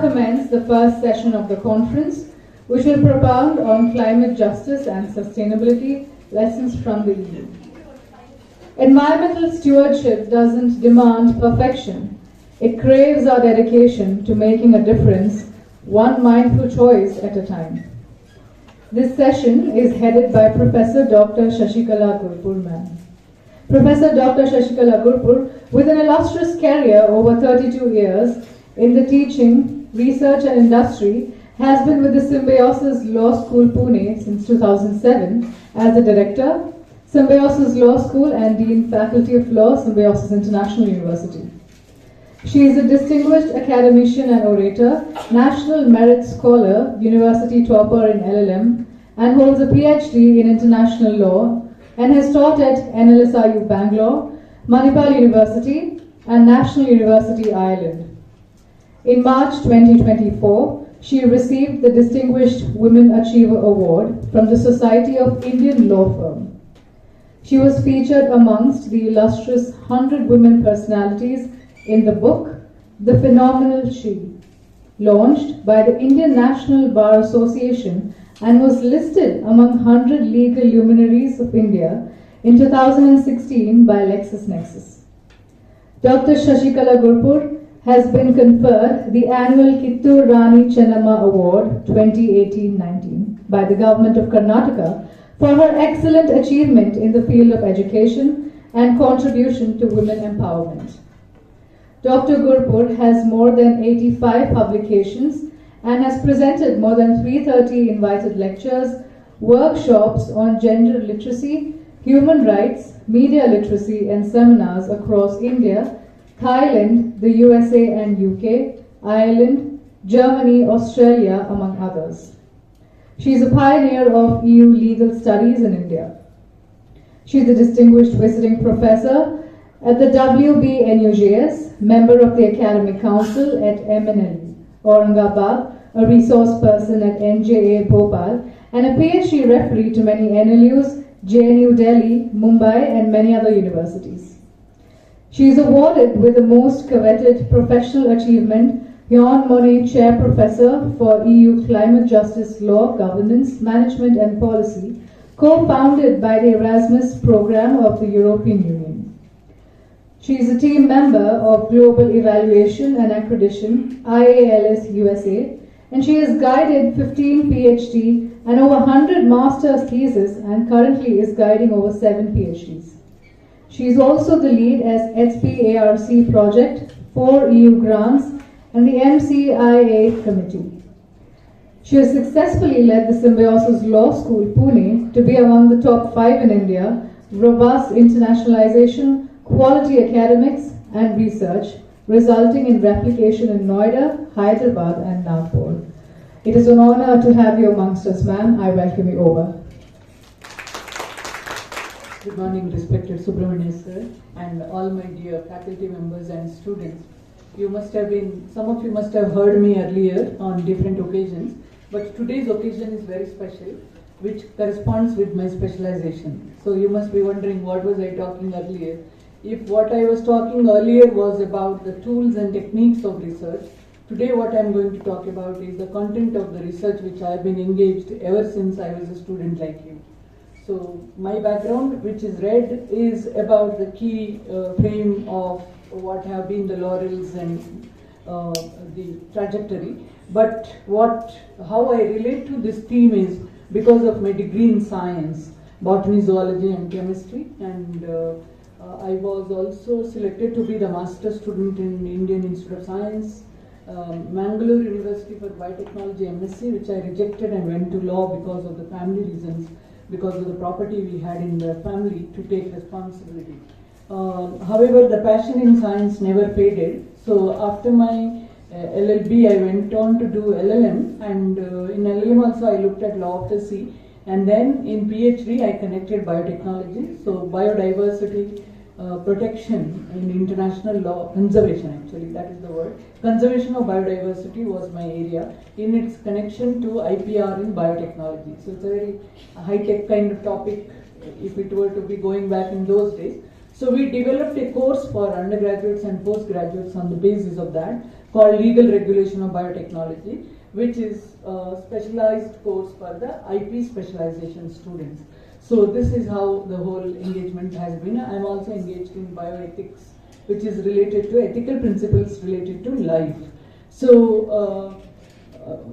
commence the first session of the conference, which will propound on climate justice and sustainability, lessons from the EU. Environmental stewardship doesn't demand perfection. It craves our dedication to making a difference, one mindful choice at a time. This session is headed by Professor Dr. Shashikala Gurpur, ma'am. Professor Dr. Shashikala Gurpur, with an illustrious career over 32 years in the teaching, research and industry, has been with the Symbiosis Law School Pune since 2007 as the Director, Symbiosis Law School and Dean Faculty of Law, Symbiosis International University. She is a distinguished academician and orator, National Merit Scholar, University topper in LLM, and holds a PhD in International Law, and has taught at NLSIU Bangalore, Manipal University, and National University Ireland. In March 2024, she received the Distinguished Women Achiever Award from the Society of Indian Law Firm. She was featured amongst the illustrious 100 women personalities in the book, The Phenomenal She, launched by the Indian National Bar Association and was listed among 100 legal luminaries of India in 2016 by LexisNexis. Dr. Shashikala Gurpur has been conferred the annual Kittur Rani Chennamma Award 2018-19 by the Government of Karnataka for her excellent achievement in the field of education and contribution to women empowerment. Dr. Gurpur has more than 85 publications and has presented more than 330 invited lectures, workshops on gender literacy, human rights, media literacy, and seminars across India, Thailand, the USA and UK, Ireland, Germany, Australia, among others. She is a pioneer of EU legal studies in India. She is a distinguished visiting professor at the WBNUJS, member of the Academic Council at MNLE, Aurangabad, a resource person at NJA Bhopal, and a PhD referee to many NLUs, JNU Delhi, Mumbai, and many other universities. She is awarded with the most coveted professional achievement, Jean Monnet Chair Professor for EU Climate Justice Law, Governance, Management and Policy, co-founded by the Erasmus Programme of the European Union. She is a team member of Global Evaluation and Accreditation, IALS USA, and she has guided 15 PhD and over 100 master's theses and currently is guiding over 7 PhDs. She is also the lead as HPARC project, 4 EU grants, and the MCIA committee. She has successfully led the Symbiosis Law School Pune to be among the top 5 in India, robust internationalization, quality academics and research, resulting in replication in Noida, Hyderabad and Nagpur. It is an honor to have you amongst us, ma'am. I welcome you over. Good morning, respected Subramanian sir, and all my dear faculty members and students. Some of you must have heard me earlier on different occasions, but today's occasion is very special, which corresponds with my specialization. So you must be wondering, what was I talking earlier? If what I was talking earlier was about the tools and techniques of research, today what I am going to talk about is the content of the research which I have been engaged ever since I was a student like you. So my background, which is read, is about the key frame of what have been the laurels and the trajectory. But how I relate to this theme is because of my degree in science, botany, zoology and chemistry, and I was also selected to be the master student in Indian Institute of Science, Mangalore University for Biotechnology MSc, which I rejected and went to law because of the family reasons, because of the property we had in the family to take responsibility. However, the passion in science never faded. So after my LLB, I went on to do LLM, and in LLM also I looked at law of the sea, and then in PhD I connected biotechnology, so biodiversity, protection in international law, conservation actually, that is the word. Conservation of biodiversity was my area in its connection to IPR in biotechnology. So it's a very high-tech kind of topic if it were to be going back in those days. So we developed a course for undergraduates and postgraduates on the basis of that called Legal Regulation of Biotechnology, which is a specialized course for the IP specialization students. So this is how the whole engagement has been. I am also engaged in bioethics, which is related to ethical principles related to life. So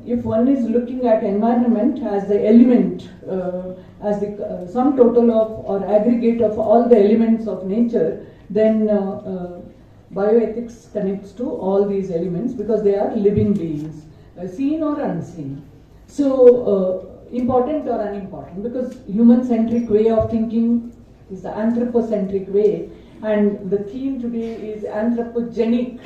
if one is looking at environment as the element, as the sum total of or aggregate of all the elements of nature, then bioethics connects to all these elements because they are living beings, seen or unseen. So important or unimportant, because human-centric way of thinking is the anthropocentric way, and the theme today is anthropogenic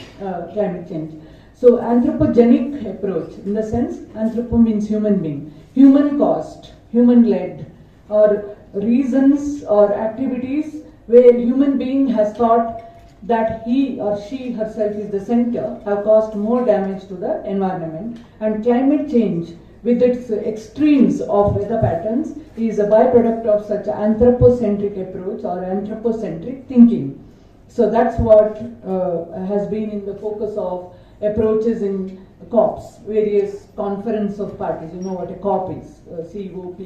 climate change. So anthropogenic approach, in the sense, anthropo means human being, human caused, human led, or reasons or activities where human being has thought that he or she herself is the center have caused more damage to the environment, and climate change with its extremes of weather patterns is a byproduct of such anthropocentric approach or anthropocentric thinking. So that's what has been in the focus of approaches in COPs, various conference of parties. You know what a COP is, COP.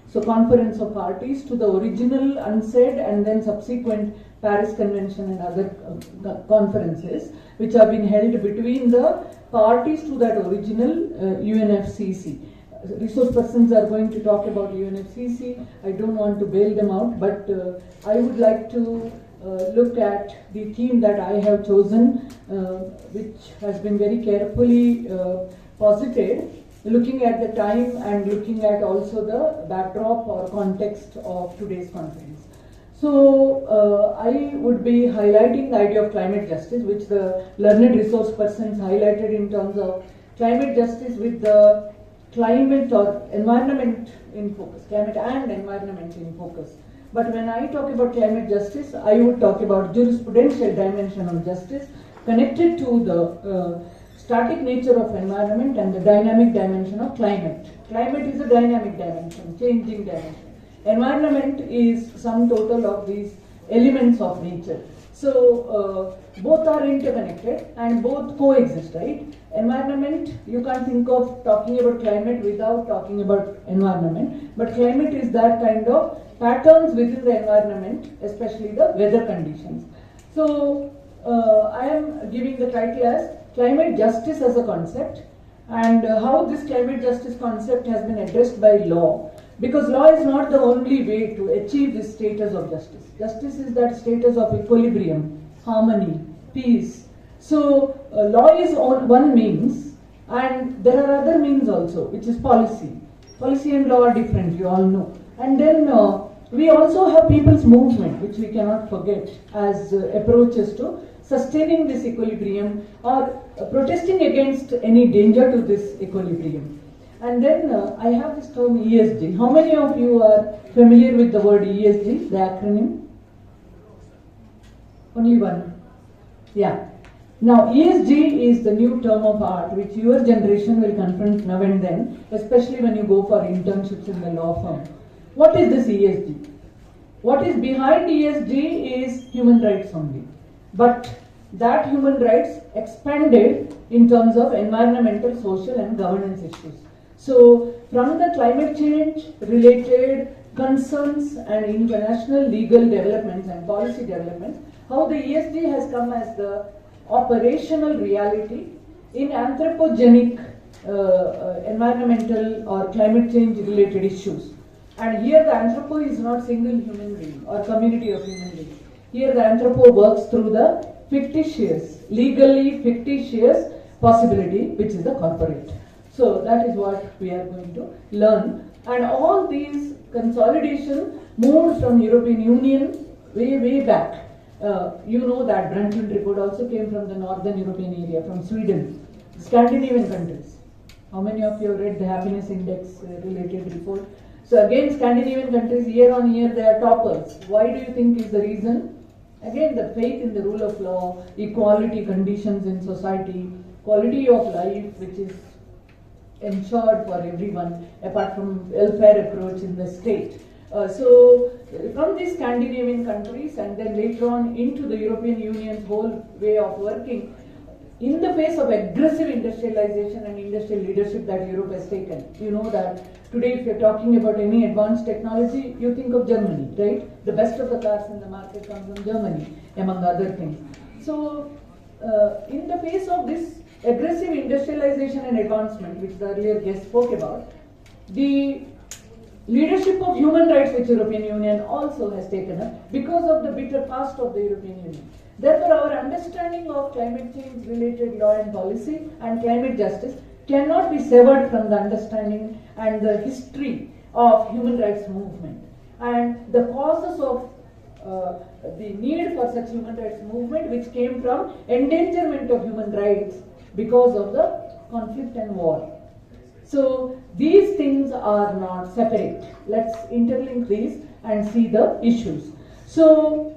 So conference of parties to the original UNCED and then subsequent Paris Convention and other conferences which have been held between the parties to that original UNFCCC. Resource persons are going to talk about UNFCCC. I don't want to bail them out, but I would like to look at the theme that I have chosen, which has been very carefully posited, looking at the time and looking at also the backdrop or context of today's conference. So I would be highlighting the idea of climate justice, which the learned resource persons highlighted in terms of climate justice with the climate or environment in focus, climate and environment in focus. But when I talk about climate justice, I would talk about jurisprudential dimension of justice connected to the static nature of environment and the dynamic dimension of climate. Climate is a dynamic dimension, changing dimension. Environment is sum total of these elements of nature. So both are interconnected and both coexist, right? Environment, you can't think of talking about climate without talking about environment, but climate is that kind of patterns within the environment, especially the weather conditions. So I am giving the title as Climate Justice as a Concept, and how this climate justice concept has been addressed by law, because law is not the only way to achieve this status of justice. Justice is that status of equilibrium, harmony, peace. So law is one means, and there are other means also, which is policy. Policy and law are different, you all know. And then we also have people's movement, which we cannot forget as approaches to sustaining this equilibrium or protesting against any danger to this equilibrium. And then I have this term ESG. How many of you are familiar with the word ESG, the acronym? Only one. Yeah. Now ESG is the new term of art which your generation will confront now and then, especially when you go for internships in the law firm. What is this ESG? What is behind ESG is human rights only. But that human rights expanded in terms of environmental, social and governance issues. So from the climate change related concerns and international legal developments and policy developments, how the ESG has come as the operational reality in anthropogenic environmental or climate change related issues. And here the anthropo is not single human being or community of human beings. Here the anthropo works through the fictitious, legally fictitious possibility, which is the corporate. So that is what we are going to learn. And all these consolidation moved from European Union way back. You know that Brundtland report also came from the Northern European area, from Sweden, Scandinavian countries. How many of you have read the happiness index related report? So again, Scandinavian countries year on year they are toppers. Why do you think is the reason? Again, the faith in the rule of law, equality conditions in society, quality of life which is ensured for everyone apart from welfare approach in the state. So from these Scandinavian countries and then later on into the European Union's whole way of working, in the face of aggressive industrialization and industrial leadership that Europe has taken. You know that today if you're talking about any advanced technology, you think of Germany, right? The best of the cars in the market come from Germany, among other things. So, in the face of this aggressive industrialization and advancement, which the earlier guest spoke about, the leadership of human rights which European Union also has taken up because of the bitter past of the European Union. Therefore, our understanding of climate change related law and policy and climate justice cannot be severed from the understanding and the history of human rights movement and the causes of the need for such human rights movement, which came from endangerment of human rights because of the conflict and war. So these things are not separate. Let's interlink these and see the issues. So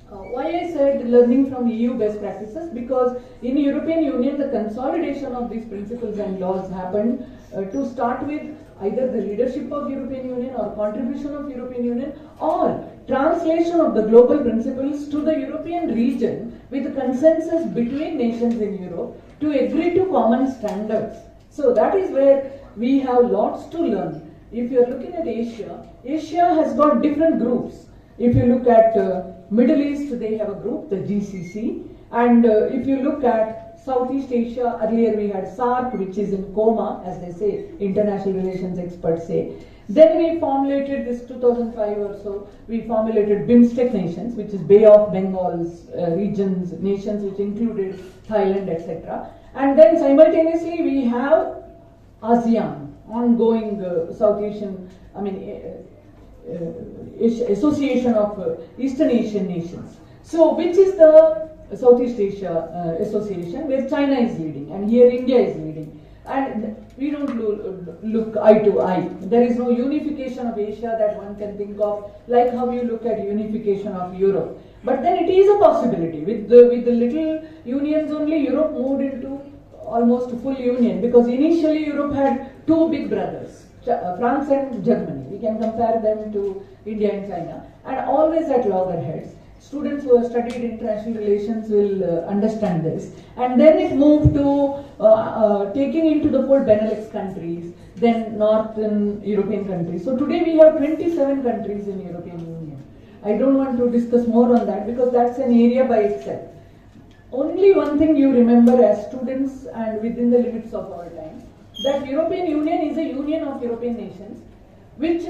why I said learning from EU best practices, because in European Union the consolidation of these principles and laws happened to start with either the leadership of European Union or contribution of European Union or translation of the global principles to the European region with consensus between nations in Europe to agree to common standards. So that is where we have lots to learn. If you are looking at Asia, Asia has got different groups. If you look at Middle East, they have a group, the GCC. And if you look at Southeast Asia, earlier we had SAARC, which is in coma, as they say, international relations experts say. Then we formulated this 2005 or so, we formulated BIMSTEC nations, which is Bay of Bengal's regions, nations which included Thailand, etc. And then simultaneously we have ASEAN, ongoing South Asian, Association of Eastern Asian Nations. So which is the Southeast Asia Association where China is leading and here India is leading. And we don't look eye to eye. There is no unification of Asia that one can think of like how you look at unification of Europe. But then it is a possibility. With the little unions only, Europe moved into almost full union, because initially Europe had two big brothers, France and Germany. We can compare them to India and China, and always at loggerheads. Students who have studied international relations will understand this. And then it moved to taking into the fold Benelux countries, then Northern European countries. So today we have 27 countries in European Union. I don't want to discuss more on that because that's an area by itself. Only one thing you remember as students and within the limits of our time, that European Union is a union of European nations which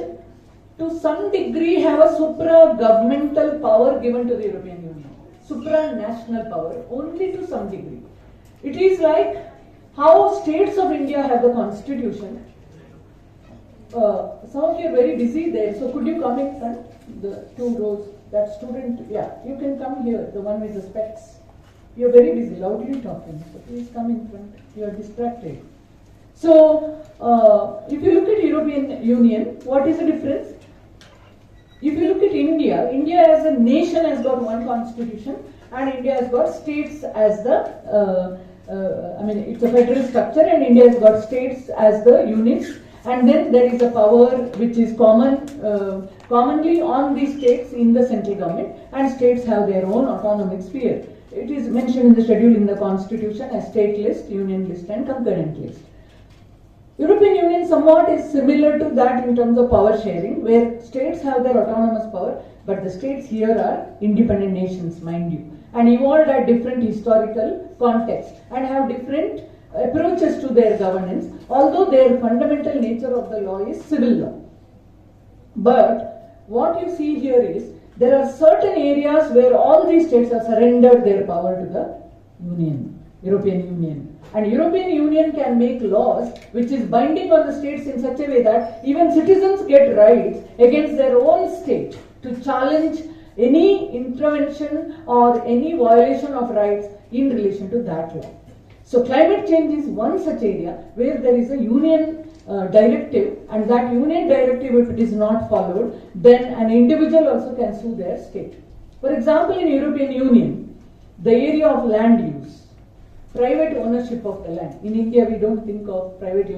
to some degree have a supra-governmental power given to the European Union. Supra-national power, only to some degree. It is like how states of India have the constitution. Some of you are very busy there, so could you come in front? The two rows, that student, yeah, you can come here, the one with the specs. You are very busy, loudly talking, so please come in front, you are distracted. So, if you look at European Union, what is the difference? If you look at India, India as a nation has got one constitution and India has got states as the, it's a federal structure and India has got states as the units, and then there is a power which is commonly on the states in the central government, and states have their own autonomic sphere. It is mentioned in the schedule in the constitution as state list, union list and concurrent list. European Union somewhat is similar to that in terms of power sharing, where states have their autonomous power, but the states here are independent nations, mind you, and evolved at different historical context and have different approaches to their governance, although their fundamental nature of the law is civil law. But what you see here is there are certain areas where all these states have surrendered their power to the Union, European Union. And European Union can make laws which is binding on the states in such a way that even citizens get rights against their own state to challenge any intervention or any violation of rights in relation to that law. So climate change is one such area where there is a union directive, and that union directive, if it is not followed, then an individual also can sue their state. For example, in European Union, the area of land use, private ownership of the land. In India, we don't think of private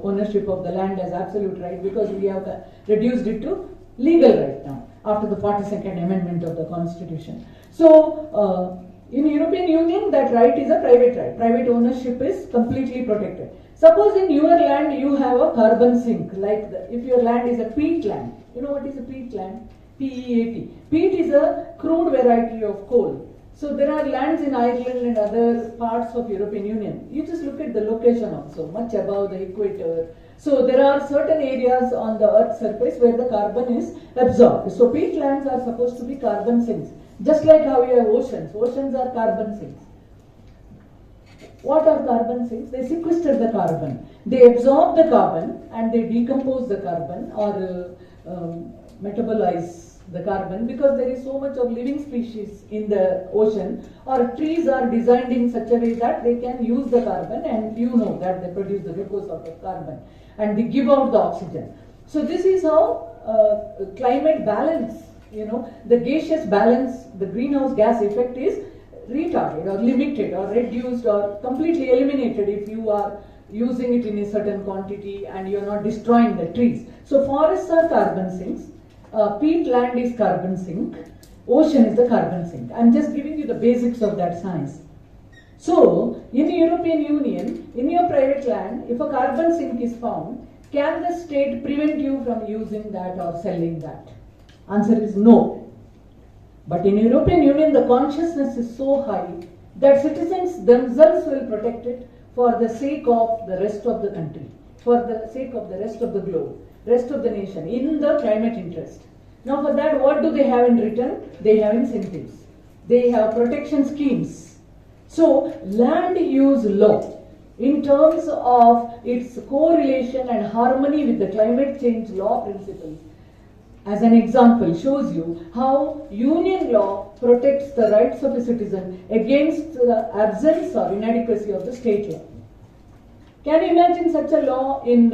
ownership of the land as absolute right because we have reduced it to legal right now after the 42nd Amendment of the Constitution. So, In European Union, that right is a private right. Private ownership is completely protected. Suppose in your land you have a carbon sink, like if your land is a peat land. You know what is a peat land? PEAT. Peat is a crude variety of coal. So there are lands in Ireland and other parts of European Union. You just look at the location also, much above the equator. So there are certain areas on the earth's surface where the carbon is absorbed. So peatlands are supposed to be carbon sinks. Just like how we have oceans. Oceans are carbon sinks. What are carbon sinks? They sequester the carbon. They absorb the carbon and they decompose the carbon or metabolize the carbon, because there is so much of living species in the ocean, or trees are designed in such a way that they can use the carbon, and you know that they produce the glucose out of carbon and they give out the oxygen. So this is how climate balance, the gaseous balance, the greenhouse gas effect is retarded or limited or reduced or completely eliminated if you are using it in a certain quantity and you are not destroying the trees. So forests are carbon sinks. Peat land is carbon sink, ocean is the carbon sink. I'm just giving you the basics of that science. So, in the European Union, in your private land, if a carbon sink is found, can the state prevent you from using that or selling that? Answer is no. But in European Union, the consciousness is so high that citizens themselves will protect it for the sake of the rest of the country, for the sake of the rest of the globe, rest of the nation, in the climate interest. Now for that, what do they have in return? They have incentives. They have protection schemes. So land use law, in terms of its correlation and harmony with the climate change law principles, as an example, shows you how union law protects the rights of a citizen against the absence or inadequacy of the state law. Can you imagine such a law in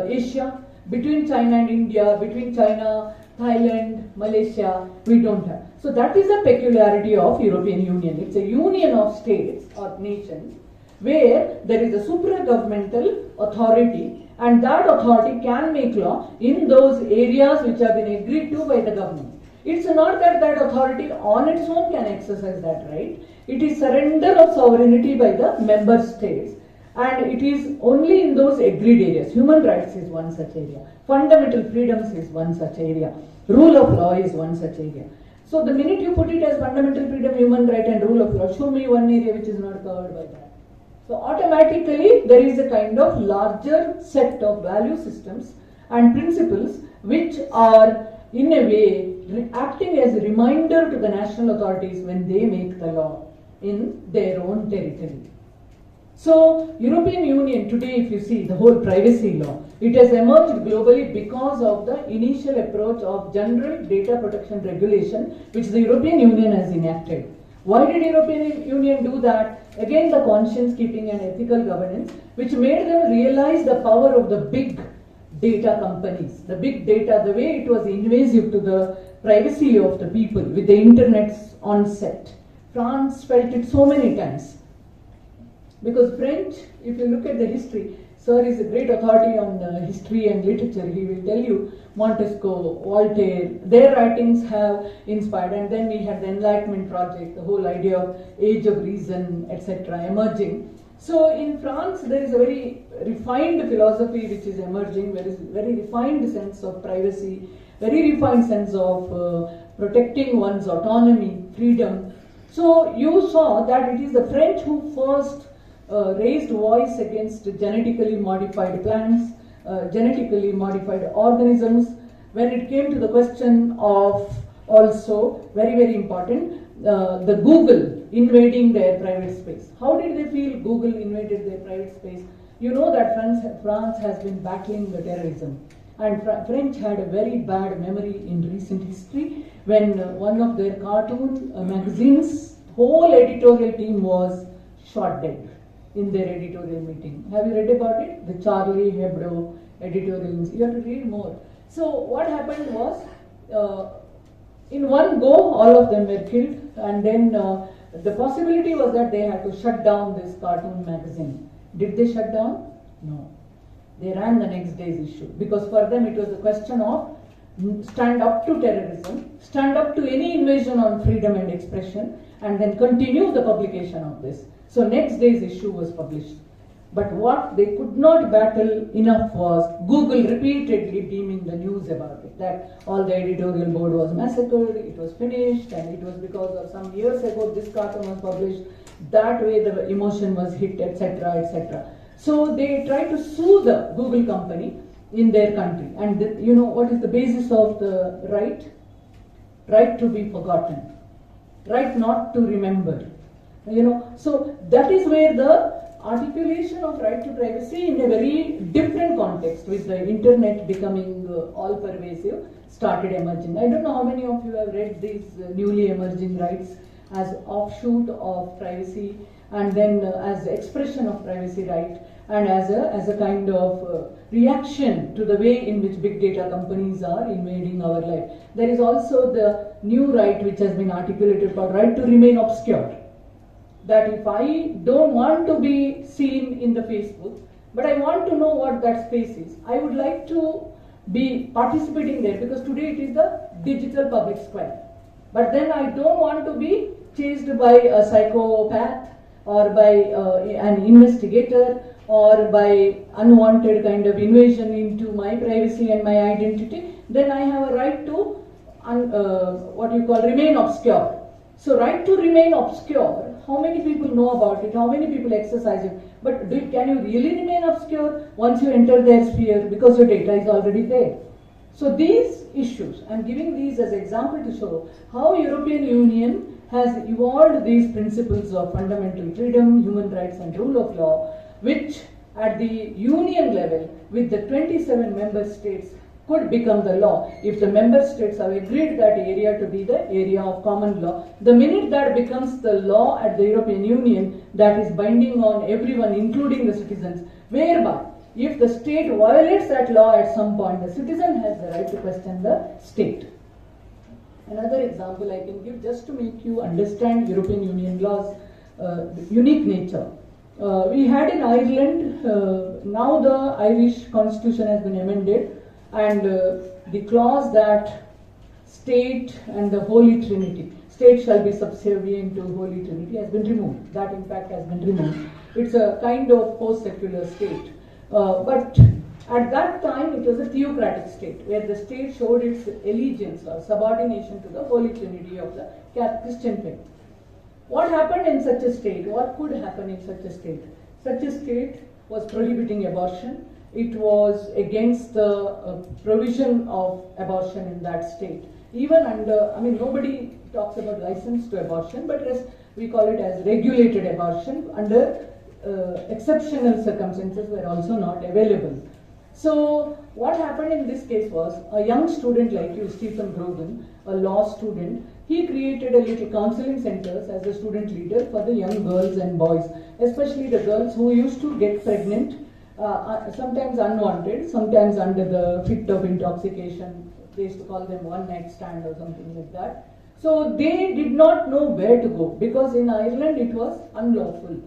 Asia? Between China and India, between China, Thailand, Malaysia, we don't have. So that is a peculiarity of European Union. It's a union of states or nations where there is a supra-governmental authority, and that authority can make law in those areas which have been agreed to by the government. It's not that that authority on its own can exercise that right. It is surrender of sovereignty by the member states. And it is only in those agreed areas. Human rights is one such area. Fundamental freedoms is one such area. Rule of law is one such area. So the minute you put it as fundamental freedom, human right and rule of law, show me one area which is not covered by that. So automatically there is a kind of larger set of value systems and principles which are in a way acting as a reminder to the national authorities when they make the law in their own territory. So, European Union today, if you see the whole privacy law, it has emerged globally because of the initial approach of general data protection regulation which the European Union has enacted. Why did European Union do that? Again, the conscience keeping and ethical governance, which made them realize the power of the big data companies. The big data, the way it was invasive to the privacy of the people with the internet's onset. France felt it so many times. Because French, if you look at the history, Sir is a great authority on history and literature. He will tell you Montesquieu, Voltaire, their writings have inspired. And then we had the Enlightenment project, the whole idea of age of reason, etc. emerging. So in France, there is a very refined philosophy which is emerging, there is a very refined sense of privacy, very refined sense of protecting one's autonomy, freedom. So you saw that it is the French who first raised voice against genetically modified plants, genetically modified organisms. When it came to the question of also, very, very important, the Google invading their private space. How did they feel Google invaded their private space? You know that France has been battling the terrorism. And French had a very bad memory in recent history when one of their cartoon magazines, whole editorial team was shot dead in their editorial meeting. Have you read about it? The Charlie Hebdo editorials. You have to read more. So what happened was, in one go, all of them were killed, and then the possibility was that they had to shut down this cartoon magazine. Did they shut down? No. They ran the next day's issue because for them it was a question of stand up to terrorism, stand up to any invasion on freedom and expression, and then continue the publication of this. So next day's issue was published. But what they could not battle enough was Google repeatedly beaming the news about it, that all the editorial board was massacred, it was finished, and it was because of some years ago this cartoon was published, that way the emotion was hit, etc., etc. So they tried to sue the Google company in their country. And you know what is the basis of the right? Right to be forgotten, right not to remember. You know, so that is where the articulation of right to privacy in a very different context, with the internet becoming all pervasive, started emerging. I don't know how many of you have read these newly emerging rights as offshoot of privacy, and then as expression of privacy right, and as a kind of reaction to the way in which big data companies are invading our life. There is also the new right which has been articulated called right to remain obscure. That if I don't want to be seen in the Facebook, but I want to know what that space is, I would like to be participating there, because today it is the digital public square. But then I don't want to be chased by a psychopath, or by an investigator, or by unwanted kind of invasion into my privacy and my identity. Then I have a right to what you call remain obscure. So right to remain obscure, how many people know about it, how many people exercise it, but can you really remain obscure once you enter their sphere, because your data is already there? So these issues, I'm giving these as an example to show how European Union has evolved these principles of fundamental freedom, human rights and rule of law, which at the union level with the 27 member states could become the law if the member states have agreed that area to be the area of common law. The minute that becomes the law at the European Union, that is binding on everyone, including the citizens, whereby if the state violates that law at some point, the citizen has the right to question the state. Another example I can give just to make you understand European Union law's unique nature. We had in Ireland, now the Irish constitution has been amended, and the clause that state and the Holy Trinity, state shall be subservient to Holy Trinity, has been removed. That in fact has been removed. It's a kind of post-secular state. But at that time it was a theocratic state, where the state showed its allegiance or subordination to the Holy Trinity of the Christian faith. What happened in such a state? What could happen in such a state? Such a state was prohibiting abortion. It was against the provision of abortion in that state. Even under, nobody talks about license to abortion, but we call it as regulated abortion under exceptional circumstances were also not available. So what happened in this case was, a young student like you, Stephen Grogan, a law student, he created a little counseling centers as a student leader for the young girls and boys, especially the girls who used to get pregnant, sometimes unwanted, sometimes under the fit of intoxication. They used to call them one night stand or something like that. So they did not know where to go, because in Ireland it was unlawful.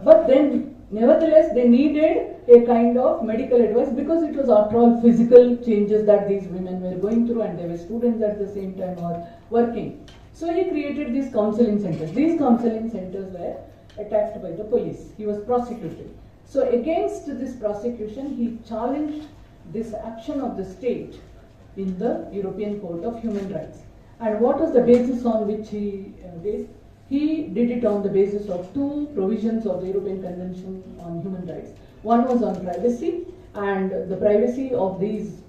But then nevertheless they needed a kind of medical advice, because it was after all physical changes that these women were going through, and they were students at the same time or working. So he created these counseling centers. These counseling centers were attacked by the police. He was prosecuted. So against this prosecution, he challenged this action of the state in the European Court of Human Rights. And what was the basis on which he did? He did it on the basis of two provisions of the European Convention on Human Rights. One was on privacy, and the privacy of these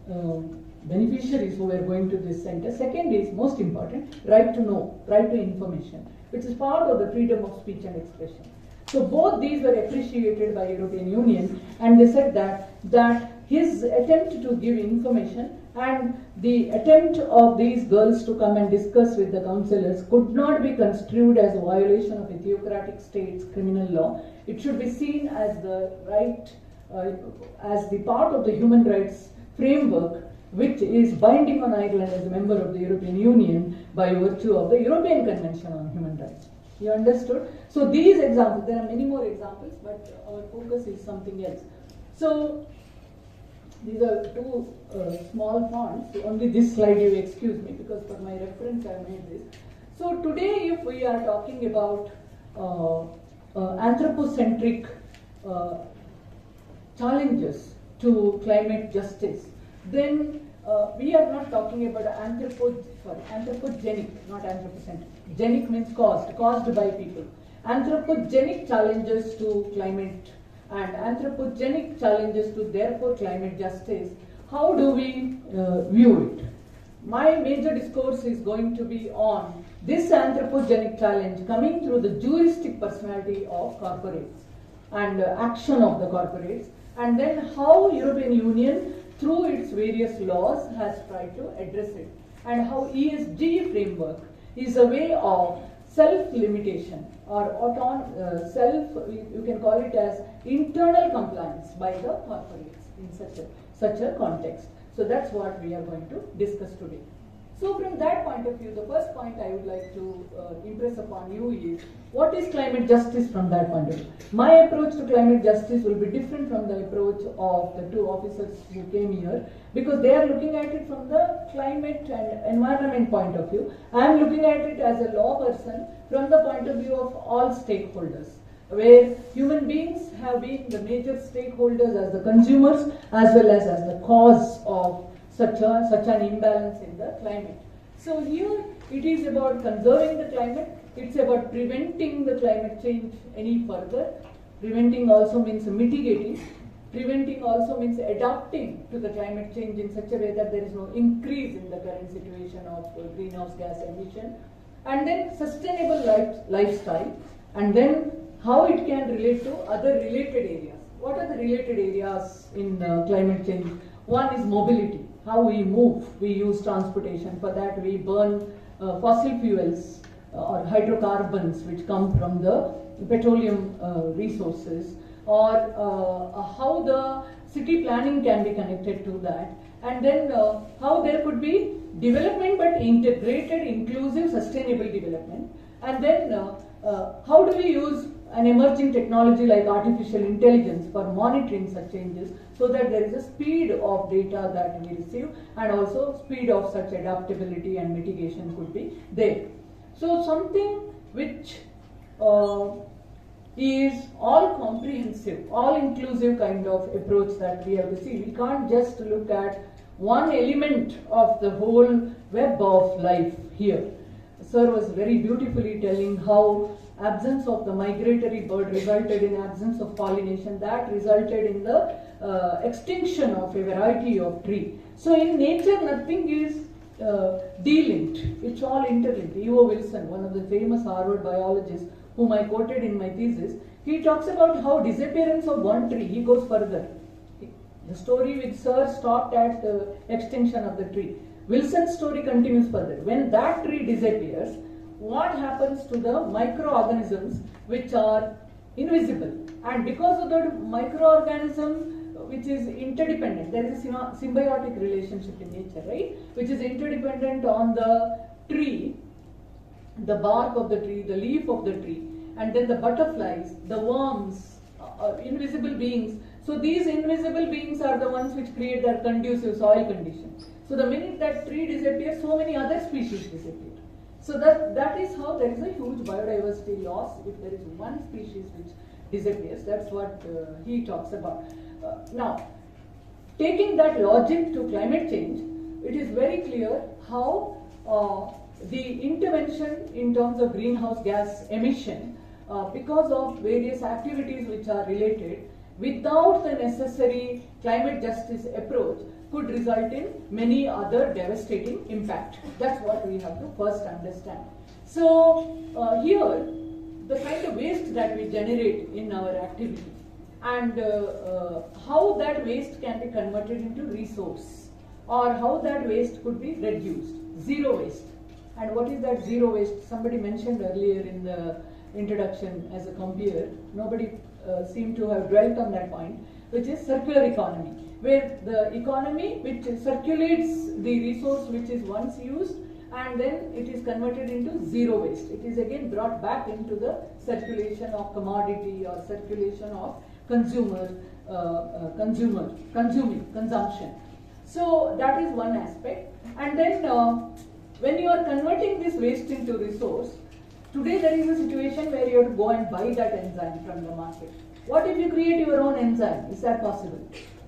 beneficiaries who were going to this center. Second is, most important, right to know, right to information, which is part of the freedom of speech and expression. So both these were appreciated by European Union, and they said that his attempt to give information and the attempt of these girls to come and discuss with the counselors could not be construed as a violation of a theocratic state's criminal law. It should be seen as the right, as the part of the human rights framework, which is binding on Ireland as a member of the European Union by virtue of the European Convention on Human Rights. You understood? So these examples, there are many more examples, but our focus is something else. So These are two small fonts. Only this slide you excuse me because for my reference I made this. So today if we are talking about anthropocentric challenges to climate justice, then we are not talking about anthropogenic, not anthropocentric. Genic means caused by people. Anthropogenic challenges to climate and anthropogenic challenges to therefore climate justice. How do we view it? My major discourse is going to be on this anthropogenic challenge coming through the juristic personality of corporates and action of the corporates, and then how European Union through its various laws has tried to address it, and how ESG framework is a way of self-limitation or you can call it as internal compliance by the corporates in such a context. So that's what we are going to discuss today. So from that point of view, the first point I would like to impress upon you is what is climate justice from that point of view. My approach to climate justice will be different from the approach of the two officers who came here because they are looking at it from the climate and environment point of view. I am looking at it as a law person from the point of view of all stakeholders, where human beings have been the major stakeholders as the consumers as well as the cause of such an imbalance in the climate. So here it is about conserving the climate, it's about preventing the climate change any further. Preventing also means mitigating. Preventing also means adapting to the climate change in such a way that there is no increase in the current situation of greenhouse gas emission. And then sustainable lifestyle, and then how it can relate to other related areas. What are the related areas in climate change? One is mobility, how we move. We use transportation. For that we burn fossil fuels or hydrocarbons which come from the petroleum resources, or how the city planning can be connected to that, and then how there could be development but integrated, inclusive, sustainable development, and then how do we use an emerging technology like artificial intelligence for monitoring such changes so that there is a speed of data that we receive and also speed of such adaptability and mitigation could be there. So something which is all comprehensive, all inclusive kind of approach that we have to see. We can't just look at one element of the whole web of life here. Sir was very beautifully telling how absence of the migratory bird resulted in absence of pollination, that resulted in the extinction of a variety of tree. So in nature nothing is de-linked, it's all interlinked. E.O. Wilson, one of the famous Harvard biologists whom I quoted in my thesis, he talks about how disappearance of one tree, he goes further. The story with Sir stopped at the extinction of the tree. Wilson's story continues further. When that tree disappears, what happens to the microorganisms which are invisible? And because of the microorganism which is interdependent, there is a symbiotic relationship in nature, right? Which is interdependent on the tree, the bark of the tree, the leaf of the tree, and then the butterflies, the worms, invisible beings. So these invisible beings are the ones which create their conducive soil conditions. So the minute that tree disappears, so many other species disappear. So that is how there is a huge biodiversity loss if there is one species which disappears. That's what he talks about. Now, taking that logic to climate change, it is very clear how the intervention in terms of greenhouse gas emission, because of various activities which are related, without the necessary climate justice approach, could result in many other devastating impact. That's what we have to first understand. So here, the kind of waste that we generate in our activity and how that waste can be converted into resource, or how that waste could be reduced. Zero waste. And what is that zero waste? Somebody mentioned earlier in the introduction as a compere. Nobody seemed to have dwelt on that point, which is circular economy, where the economy which circulates the resource which is once used and then it is converted into zero waste. It is again brought back into the circulation of commodity or circulation of consumer consumption. So that is one aspect. And then when you are converting this waste into resource, today there is a situation where you have to go and buy that enzyme from the market. What if you create your own enzyme? Is that possible?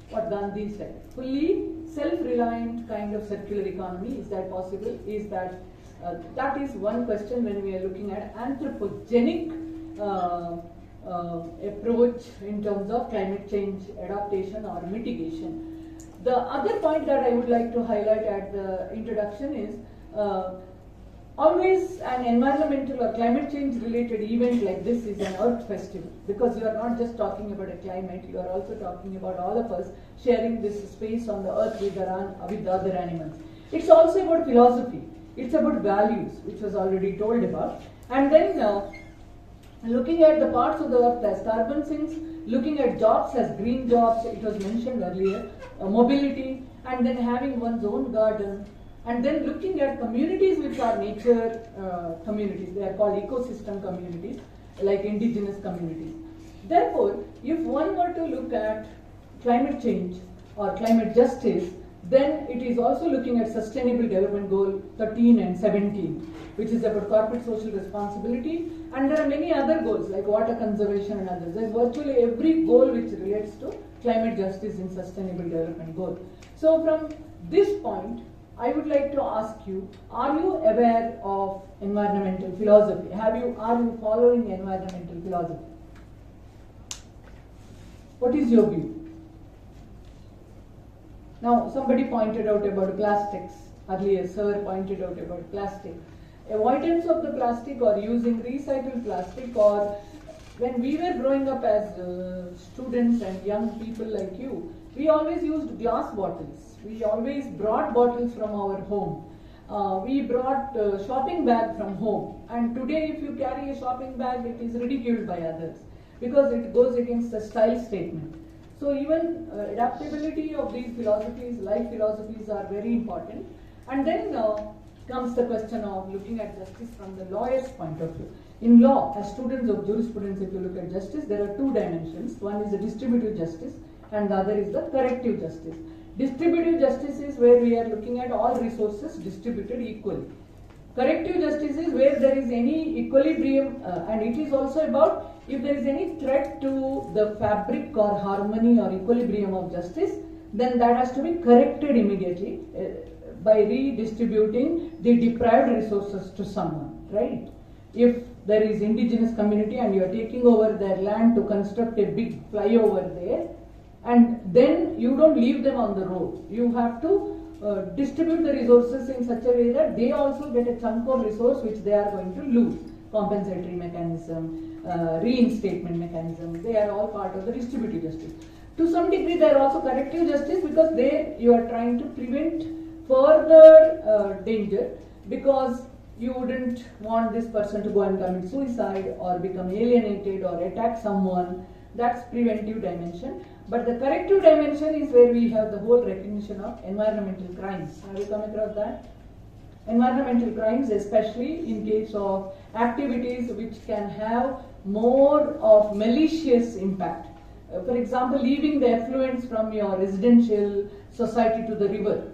What Gandhi said. Fully self-reliant kind of circular economy. Is that possible? Is that that is one question when we are looking at anthropogenic approach in terms of climate change adaptation or mitigation. The other point that I would like to highlight at the introduction is always an environmental or climate change related event like this is an earth festival, because you are not just talking about a climate, you are also talking about all of us sharing this space on the earth with the other animals. It's also about philosophy, it's about values, which was already told about, and then looking at the parts of the earth as carbon sinks, looking at jobs as green jobs, it was mentioned earlier, mobility, and then having one's own garden, and then looking at communities which are nature communities. They are called ecosystem communities, like indigenous communities. Therefore, if one were to look at climate change or climate justice, then it is also looking at Sustainable Development Goal 13 and 17, which is about corporate social responsibility, and there are many other goals like water conservation and others. There is virtually every goal which relates to climate justice in Sustainable Development Goal. So from this point, I would like to ask you, are you aware of environmental philosophy? Are you following environmental philosophy? What is your view? Now, somebody pointed out about plastics. Earlier, sir pointed out about plastic. Avoidance of the plastic or using recycled plastic, or when we were growing up as students and young people like you, we always used glass bottles. We always brought bottles from our home. We brought shopping bag from home. And today if you carry a shopping bag, it is ridiculed by others because it goes against the style statement. So even adaptability of these philosophies, life philosophies, are very important. And then comes the question of looking at justice from the lawyer's point of view. In law, as students of jurisprudence, if you look at justice, there are two dimensions. One is the distributive justice and the other is the corrective justice. Distributive justice is where we are looking at all resources distributed equally. Corrective justice is where there is any equilibrium, and it is also about if there is any threat to the fabric or harmony or equilibrium of justice, then that has to be corrected immediately by redistributing the deprived resources to someone, right? If there is indigenous community and you are taking over their land to construct a big flyover there, and then you don't leave them on the road. You have to distribute the resources in such a way that they also get a chunk of resource which they are going to lose. Compensatory mechanism, reinstatement mechanism, they are all part of the distributive justice. To some degree they are also corrective justice, because there you are trying to prevent further danger, because you wouldn't want this person to go and commit suicide or become alienated or attack someone. That's preventive dimension. But the corrective dimension is where we have the whole recognition of environmental crimes. Have you come across that? Environmental crimes, especially in case of activities which can have more of malicious impact. For example, leaving the effluents from your residential society to the river.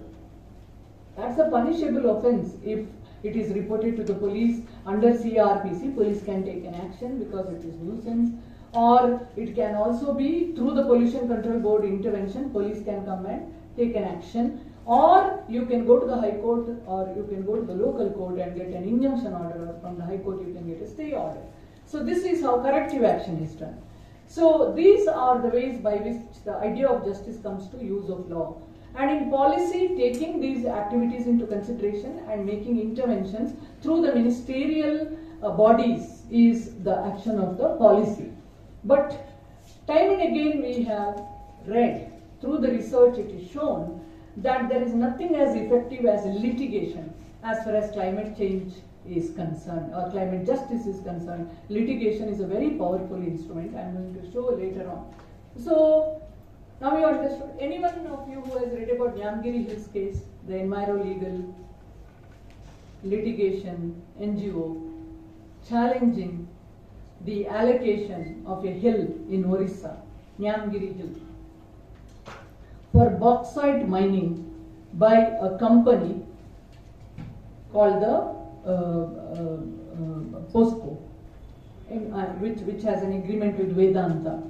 That's a punishable offense. If it is reported to the police under CRPC, police can take an action because it is nuisance. Or it can also be through the Pollution Control Board intervention, police can come and take an action. Or you can go to the High Court, or you can go to the local court and get an injunction order, or from the High Court you can get a stay order. So this is how corrective action is done. So these are the ways by which the idea of justice comes to use of law. And in policy, taking these activities into consideration and making interventions through the ministerial bodies is the action of the policy. But time and again we have read, through the research it is shown, that there is nothing as effective as litigation as far as climate change is concerned or climate justice is concerned. Litigation is a very powerful instrument. I am going to show later on. So now you understood. Anyone of you who has read about Nyamgiri Hills case, the Enviro-Legal litigation NGO challenging the allocation of a hill in Orissa, Nyamgiri Hill. for bauxite mining by a company called the POSCO, which has an agreement with Vedanta.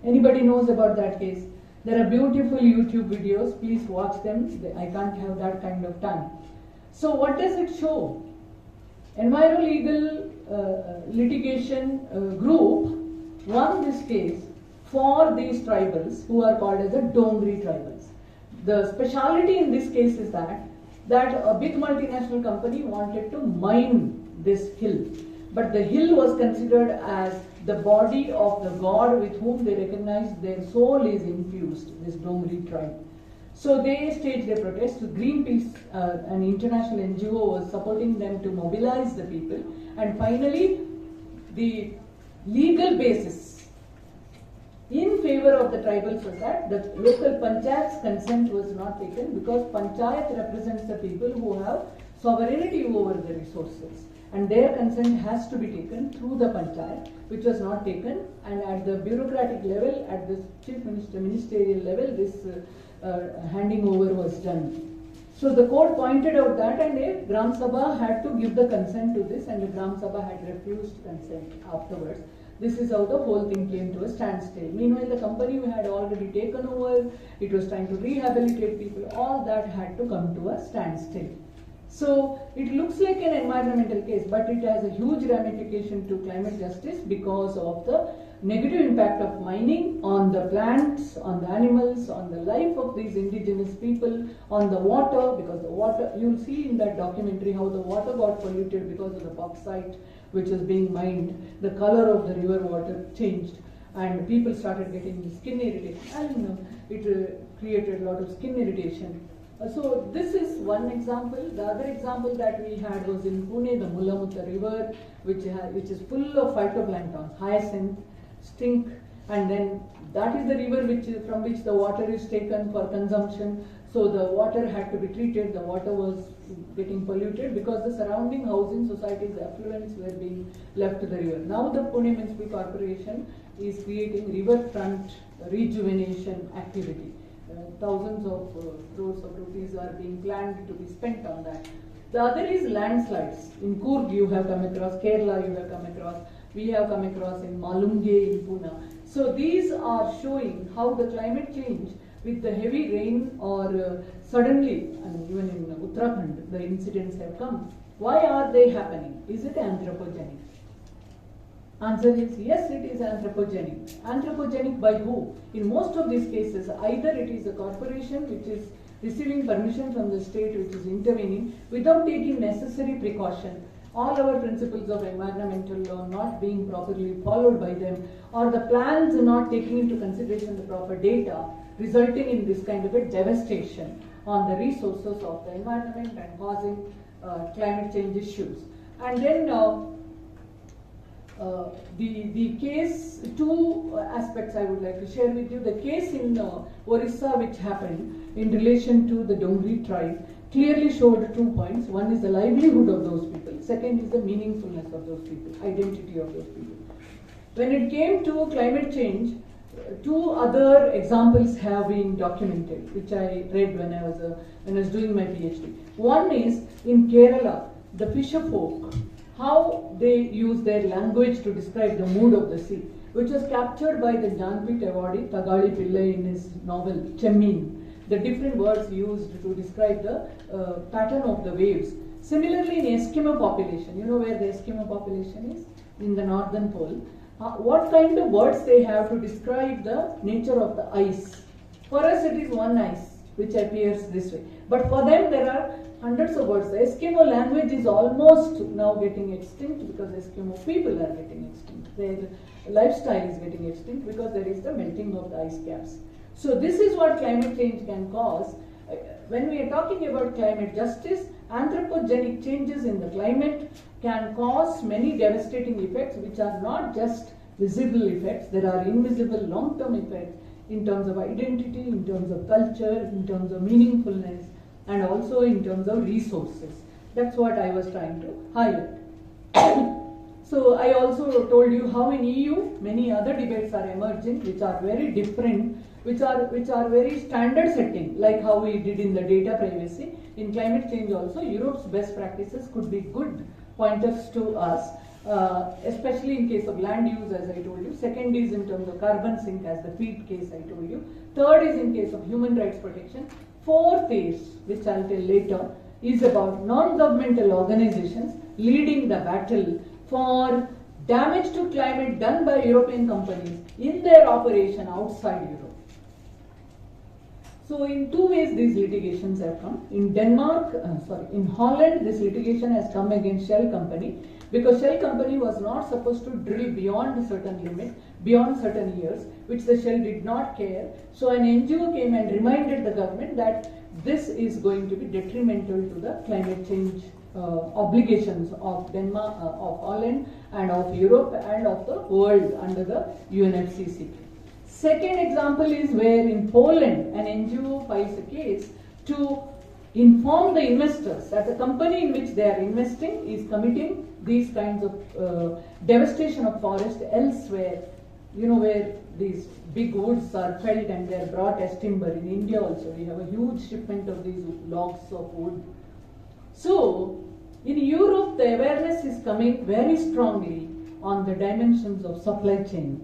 Anybody knows about that case? There are beautiful YouTube videos. Please watch them. I can't have that kind of time. So what does it show? Enviro-legal litigation group won this case for these tribals who are called as the Dongri tribals. The speciality in this case is that a big multinational company wanted to mine this hill, but the hill was considered as the body of the god with whom they recognized their soul is infused, this Dongri tribe. So they staged a protest. Greenpeace, an international NGO, was supporting them to mobilize the people, and finally the legal basis in favor of the tribals was that the local panchayat's consent was not taken, because panchayat represents the people who have sovereignty over the resources, and their consent has to be taken through the panchayat, which was not taken. And at the bureaucratic level, at the chief minister ministerial level, this handing over was done. So the court pointed out that, and a Gram Sabha had to give the consent to this, and the Gram Sabha had refused consent afterwards. This is how the whole thing came to a standstill. Meanwhile, the company had already taken over, it was trying to rehabilitate people, all that had to come to a standstill. So it looks like an environmental case, but it has a huge ramification to climate justice because of the negative impact of mining on the plants, on the animals, on the life of these indigenous people, on the water, because the water, you'll see in that documentary how the water got polluted because of the bauxite which was being mined. The color of the river water changed, and people started getting skin irritation. And it created a lot of skin irritation. So this is one example. The other example that we had was in Pune, the Mulamutta river, which is full of phytoplankton, hyacinth, stink, and then that is the river from which the water is taken for consumption. So the water had to be treated. The water was getting polluted because the surrounding housing societies' effluents were being left to the river. Now the Pune Municipal Corporation is creating riverfront rejuvenation activity. Thousands of crores of rupees are being planned to be spent on that. The other is landslides. In Coorg you have come across, Kerala you have come across, we have come across in Malunge in Pune. So these are showing how the climate change with the heavy rain or suddenly, and even in Uttarakhand the incidents have come. Why are they happening? Is it anthropogenic? Answer is yes, it is anthropogenic. Anthropogenic by who? In most of these cases, either it is a corporation which is receiving permission from the state, which is intervening without taking necessary precaution. All our principles of environmental law not being properly followed by them, or the plans not taking into consideration the proper data, resulting in this kind of a devastation on the resources of the environment and causing climate change issues. And then the case, two aspects I would like to share with you. The case in Orissa which happened in relation to the Dongri tribe clearly showed 2 points. One is the livelihood of those people. Second is the meaningfulness of those people, identity of those people. When it came to climate change, two other examples have been documented, which I read when I was doing my PhD. One is in Kerala, the fisher folk, how they use their language to describe the mood of the sea, which was captured by the Jnanpith awardee Tagali Pillai in his novel Chemmin. The different words used to describe the pattern of the waves. Similarly, in Eskimo population, you know where the Eskimo population is? In the northern pole. What kind of words they have to describe the nature of the ice? For us, it is one ice, which appears this way. But for them, there are hundreds of words. The Eskimo language is almost now getting extinct because Eskimo people are getting extinct. Their lifestyle is getting extinct because there is the melting of the ice caps. So this is what climate change can cause. When we are talking about climate justice, anthropogenic changes in the climate can cause many devastating effects, which are not just visible effects. There are invisible long-term effects in terms of identity, in terms of culture, in terms of meaningfulness, and also in terms of resources. That's what I was trying to highlight. So I also told you how in EU many other debates are emerging which are very different, which are very standard setting, like how we did in the data privacy. In climate change also, Europe's best practices could be good pointers to us, especially in case of land use, as I told you. Second is in terms of carbon sink, as the feed case I told you. Third is in case of human rights protection. Fourth is, which I'll tell later, is about non-governmental organizations leading the battle for damage to climate done by European companies in their operation outside Europe. So in two ways these litigations have come. In Holland, this litigation has come against Shell Company, because Shell Company was not supposed to drill beyond a certain limit, beyond certain years, which the Shell did not care. So an NGO came and reminded the government that this is going to be detrimental to the climate change obligations of Denmark, of Holland, and of Europe, and of the world under the UNFCCC. Second example is where in Poland an NGO files a case to inform the investors that the company in which they are investing is committing these kinds of devastation of forest elsewhere, where these big woods are felled and they are brought as timber. In India also we have a huge shipment of these logs of wood. So in Europe the awareness is coming very strongly on the dimensions of supply chain.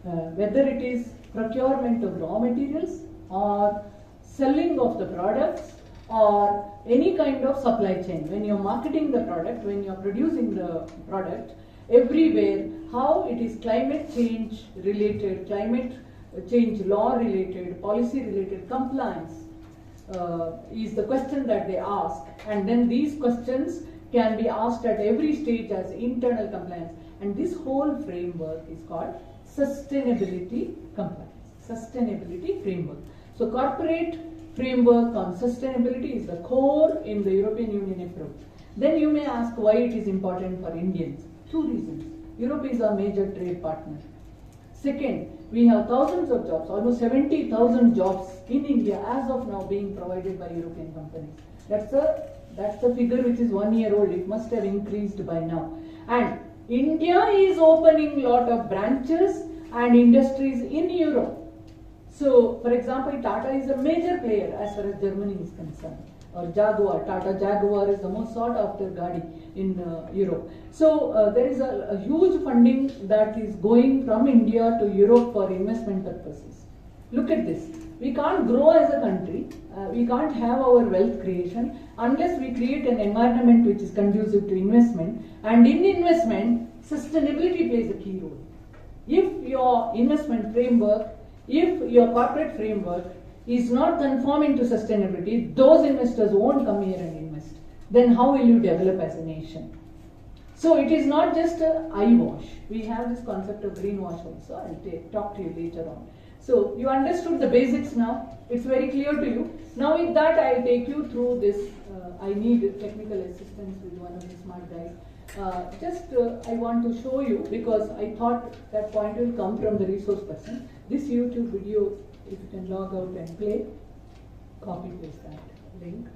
Whether it is procurement of raw materials or selling of the products or any kind of supply chain. When you're marketing the product, when you're producing the product, everywhere, how it is climate change related, climate change law related, policy related, compliance is the question that they ask. And then these questions can be asked at every stage as internal compliance. And this whole framework is called sustainability compliance, sustainability framework. So corporate framework on sustainability is the core in the European Union approach. Then you may ask why it is important for Indians. Two reasons. Europe is our major trade partner. Second, we have thousands of jobs, almost 70,000 jobs in India as of now being provided by European companies. That's the figure which is 1 year old. It must have increased by now. And India is opening lot of branches and industries in Europe. So, for example, Tata is a major player as far as Germany is concerned. Or Jaguar, Tata Jaguar is the most sought after Gadi in Europe. So, there is a huge funding that is going from India to Europe for investment purposes. Look at this. We can't grow as a country, we can't have our wealth creation unless we create an environment which is conducive to investment. And in investment, sustainability plays a key role. If your investment framework, if your corporate framework is not conforming to sustainability, those investors won't come here and invest. Then how will you develop as a nation? So it is not just a eyewash. We have this concept of greenwash also. I'll talk to you later on. So you understood the basics now. It's very clear to you. Now with that I'll take you through this. I need technical assistance with one of the smart guys. I want to show you, because I thought that point will come from the resource person. This YouTube video, if you can log out and play, copy paste that link.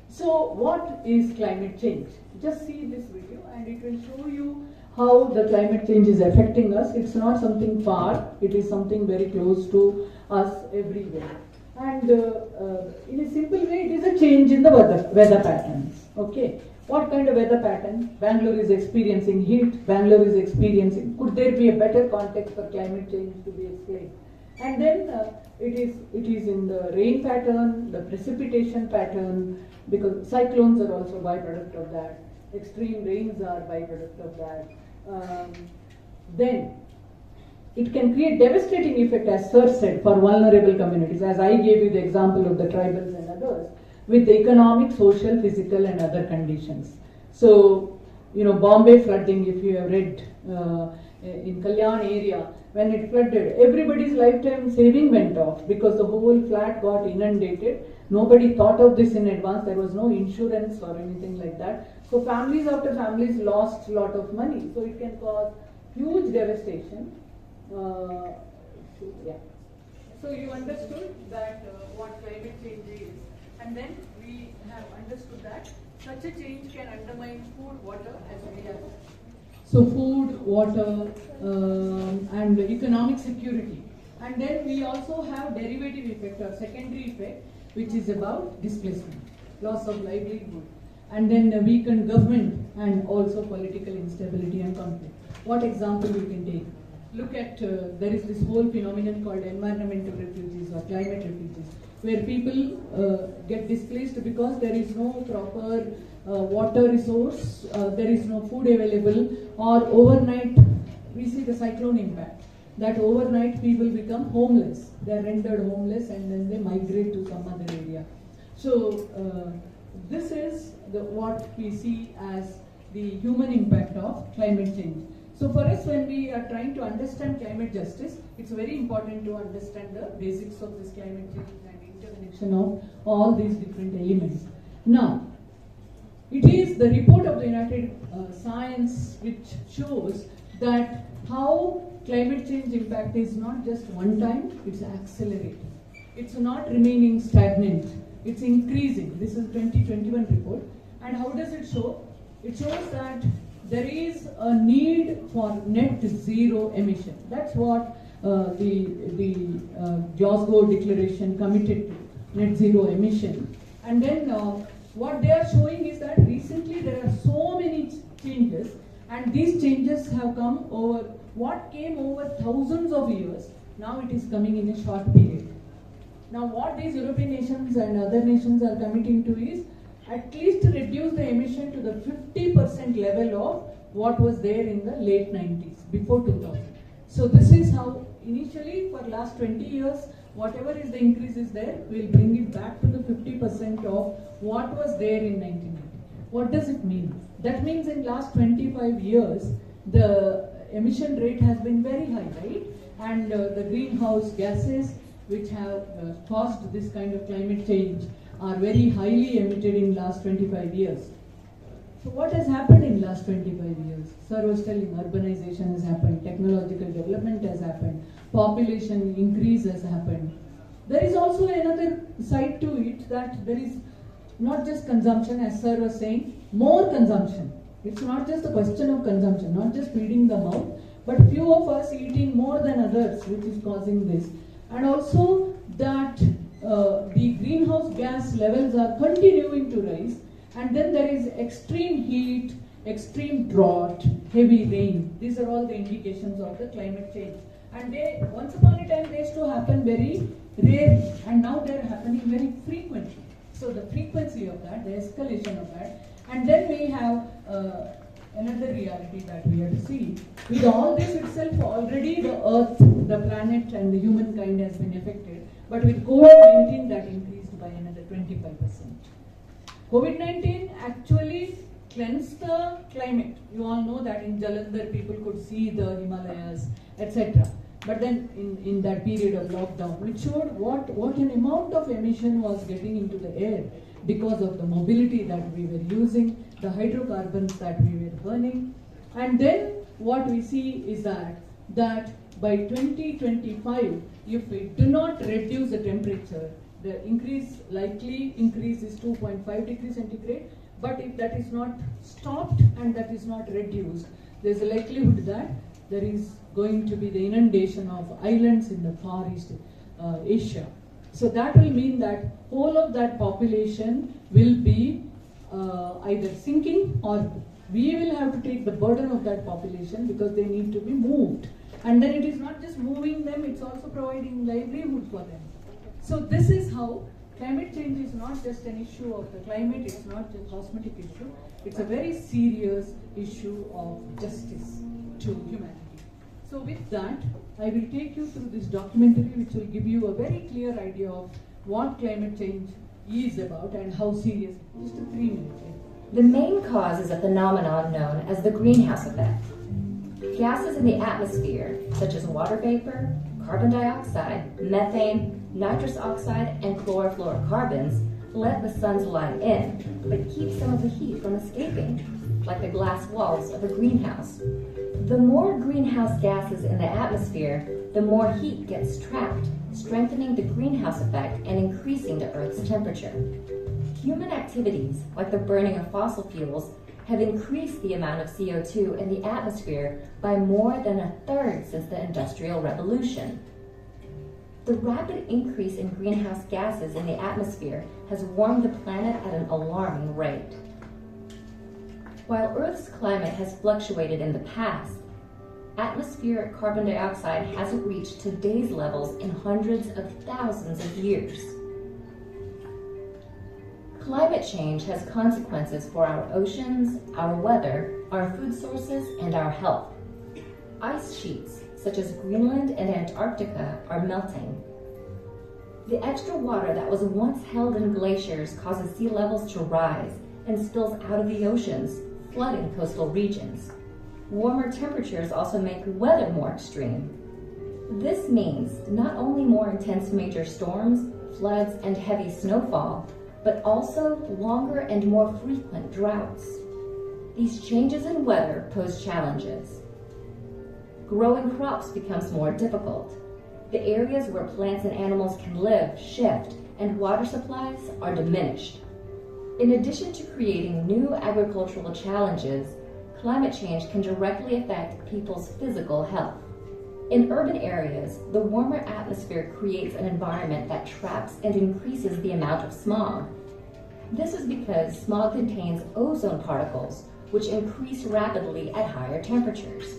So what is climate change? Just see this video and it will show you how the climate change is affecting us. It's not something far, it is something very close to us everywhere. And in a simple way, it is a change in the weather patterns. Okay, what kind of weather pattern? Bangalore is experiencing heat, Bangalore is experiencing, could there be a better context for climate change to be explained? And then it is in the rain pattern, the precipitation pattern, because cyclones are also byproduct of that, extreme rains are byproduct of that. Then it can create devastating effect, as Sir said, for vulnerable communities, as I gave you the example of the tribals and others, with the economic, social, physical and other conditions. So, Bombay flooding, if you have read, in Kalyan area, when it flooded, everybody's lifetime saving went off because the whole flat got inundated. Nobody thought of this in advance. There was no insurance or anything like that. So families after families lost a lot of money. So it can cause huge devastation. Yeah. So you understood that what climate change is, and then we have understood that Such a change can undermine food, water, as we have. So food, water, and economic security. And then we also have derivative effect or secondary effect, which is about displacement, loss of livelihood, and then weakened government and also political instability and conflict. What example we can take? Look at, there is this whole phenomenon called environmental refugees or climate refugees, where people get displaced because there is no proper water resource, there is no food available, or overnight, we see the cyclone impact, that overnight people become homeless, they are rendered homeless and then they migrate to some other area. So this is what we see as the human impact of climate change. So for us, when we are trying to understand climate justice, it's very important to understand the basics of this climate change and interconnection of all these different elements. Now, it is the report of the United Science which shows that how climate change impact is not just one time, it's accelerating. It's not remaining stagnant, it's increasing. This is 2021 report. And how does it show? It shows that there is a need for net zero emission. That's what the Glasgow Declaration committed to, net zero emission. And then what they are showing is that recently there are so many changes, and these changes have come over what came over thousands of years. Now it is coming in a short period. Now what these European nations and other nations are committing to is at least reduce the emission to the 50% level of what was there in the late 90s, before 2000. So this is how initially for last 20 years, whatever is the increase is there, we'll bring it back to the 50% of what was there in 1990. What does it mean? That means in last 25 years, the emission rate has been very high, right? And the greenhouse gases which have caused this kind of climate change are very highly emitted in last 25 years. So what has happened in last 25 years? Sir was telling urbanization has happened, technological development has happened, population increase has happened. There is also another side to it, that there is not just consumption, as Sir was saying, more consumption. It's not just a question of consumption, not just feeding the mouth, but few of us eating more than others, which is causing this. And also that the greenhouse gas levels are continuing to rise, and then there is extreme heat, extreme drought, heavy rain. These are all the indications of the climate change. And they, once upon a time, they used to happen very rarely, and now they are happening very frequently. So the frequency of that, the escalation of that, and then we have another reality that we have to see. With all this itself, already the Earth, the planet, and the humankind has been affected. But with COVID-19, that increased by another 25%. COVID-19 actually cleansed the climate. You all know that in Jalandhar, people could see the Himalayas, etc. But then in that period of lockdown, which showed what an amount of emission was getting into the air because of the mobility that we were using, the hydrocarbons that we were burning. And then what we see is that by 2025, if we do not reduce the temperature, the likely increase is 2.5 degrees centigrade. But if that is not stopped and that is not reduced, there is a likelihood that there is going to be the inundation of islands in the Far East Asia. So that will mean that whole of that population will be either sinking, or we will have to take the burden of that population because they need to be moved. And then it is not just moving them, it's also providing livelihood for them. So this is how climate change is not just an issue of the climate, it's not just a cosmetic issue, it's a very serious issue of justice to humanity. So with that, I will take you through this documentary which will give you a very clear idea of what climate change is about and how serious. Just a 3 minutes. The main cause is a phenomenon known as the greenhouse effect. Gases in the atmosphere, such as water vapor, carbon dioxide, methane, nitrous oxide, and chlorofluorocarbons, let the sun's light in, but keep some of the heat from escaping, like the glass walls of a greenhouse. The more greenhouse gases in the atmosphere, the more heat gets trapped, strengthening the greenhouse effect and increasing the Earth's temperature. Human activities, like the burning of fossil fuels, have increased the amount of CO2 in the atmosphere by more than a third since the Industrial Revolution. The rapid increase in greenhouse gases in the atmosphere has warmed the planet at an alarming rate. While Earth's climate has fluctuated in the past, atmospheric carbon dioxide hasn't reached today's levels in hundreds of thousands of years. Climate change has consequences for our oceans, our weather, our food sources, and our health. Ice sheets, such as Greenland and Antarctica, are melting. The extra water that was once held in glaciers causes sea levels to rise and spills out of the oceans, flooding coastal regions. Warmer temperatures also make weather more extreme. This means not only more intense major storms, floods, and heavy snowfall, but also longer and more frequent droughts. These changes in weather pose challenges. Growing crops becomes more difficult. The areas where plants and animals can live shift, and water supplies are diminished. In addition to creating new agricultural challenges, climate change can directly affect people's physical health. In urban areas, the warmer atmosphere creates an environment that traps and increases the amount of smog. This is because smog contains ozone particles, which increase rapidly at higher temperatures.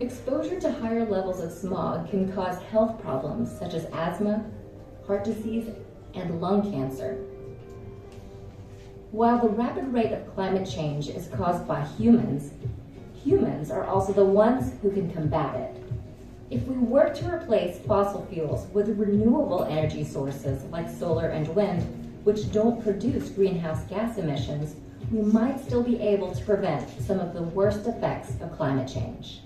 Exposure to higher levels of smog can cause health problems such as asthma, heart disease, and lung cancer. While the rapid rate of climate change is caused by humans, humans are also the ones who can combat it. If we work to replace fossil fuels with renewable energy sources like solar and wind, which don't produce greenhouse gas emissions, we might still be able to prevent some of the worst effects of climate change.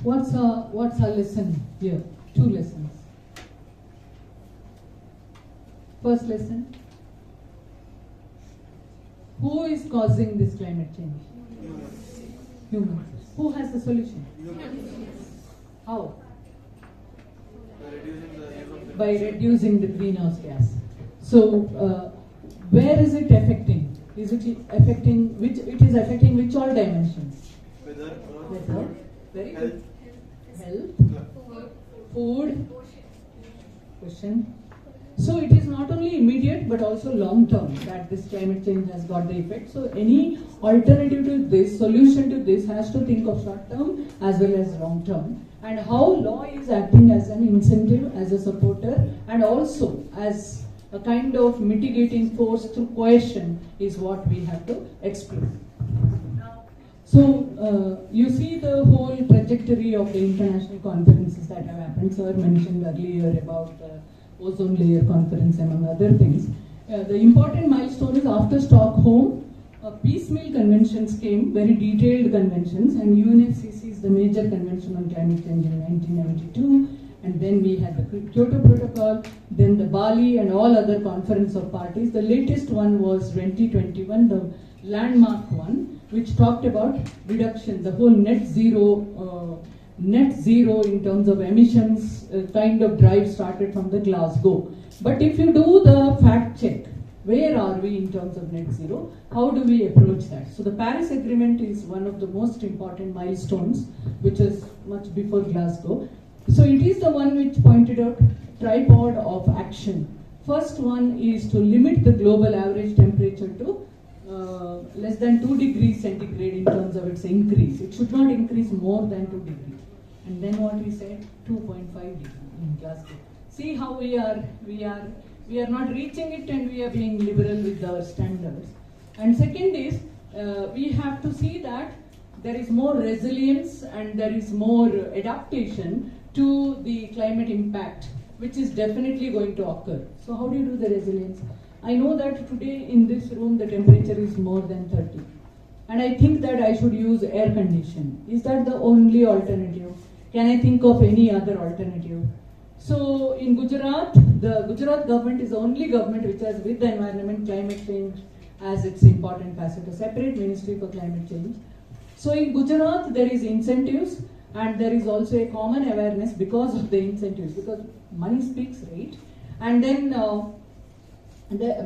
What's our lesson here? Two lessons. First lesson. Who is causing this climate change? Humans. Who has the solution? How? By reducing the greenhouse gas. So, where is it affecting? Is it affecting which? It is affecting which all dimensions? Weather. Very good. Health. Food. Question. So it is not only immediate but also long term that this climate change has got the effect. So any alternative to this, solution to this, has to think of short term as well as long term, and how law is acting as an incentive, as a supporter, and also as a kind of mitigating force through coercion is what we have to explore. So you see the whole trajectory of the international conferences that have happened. Sir mentioned earlier about the ozone layer conference, among other things. The important milestone is after Stockholm, piecemeal conventions came, very detailed conventions, and UNFCCC is the major convention on climate change in 1992, and then we had the Kyoto Protocol, then the Bali and all other conference of parties. The latest one was 2021, the landmark one, which talked about reduction, the whole net zero in terms of emissions kind of drive started from the Glasgow. But if you do the fact check, where are we in terms of net zero? How do we approach that? So the Paris Agreement is one of the most important milestones, which is much before Glasgow. So it is the one which pointed out tripod of action. First one is to limit the global average temperature to less than 2 degrees centigrade in terms of its increase. It should not increase more than 2 degrees. And then what we said, 2.5 degrees in Glasgow. See how we are not reaching it, and we are being liberal with our standards. And second is, we have to see that there is more resilience and there is more adaptation to the climate impact, which is definitely going to occur. So how do you do the resilience? I know that today in this room the temperature is more than 30. And I think that I should use air condition. Is that the only alternative? Can I think of any other alternative? So in Gujarat, the Gujarat government is the only government which has, with the environment, climate change as its important facet, a separate ministry for climate change. So in Gujarat, there is incentives and there is also a common awareness because of the incentives, because money speaks, right? And then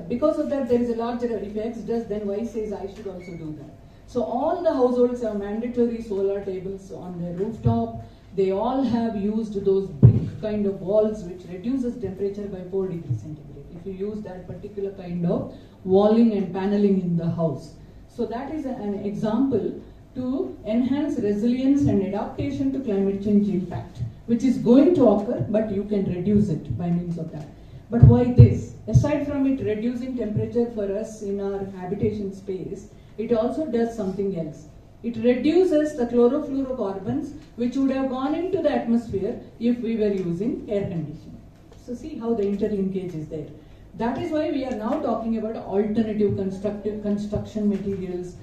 because of that, there is a larger, if X does, then Y says I should also do that. So all the households have mandatory solar tables on their rooftop. They all have used those brick kind of walls which reduces temperature by 4 degrees centigrade if you use that particular kind of walling and paneling in the house. So that is an example to enhance resilience and adaptation to climate change impact, which is going to occur, but you can reduce it by means of that. But why this? Aside from it reducing temperature for us in our habitation space, it also does something else. It reduces the chlorofluorocarbons which would have gone into the atmosphere if we were using air conditioning. So see how the interlinkage is there. That is why we are now talking about alternative construction materials,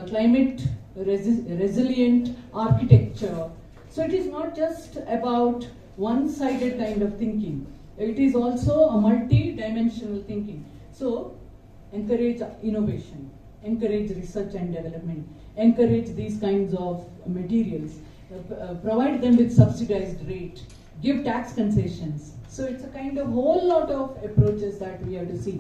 climate resilient architecture. So it is not just about one-sided kind of thinking. It is also a multi-dimensional thinking. So encourage innovation, encourage research and development, encourage these kinds of materials, provide them with subsidized rate, give tax concessions. So it's a kind of whole lot of approaches that we have to see.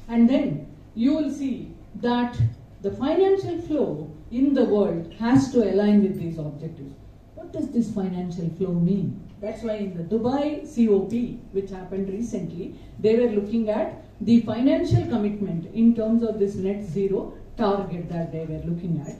And then you will see that the financial flow in the world has to align with these objectives. What does this financial flow mean? That's why in the Dubai COP, which happened recently, they were looking at the financial commitment in terms of this net zero target that they were looking at.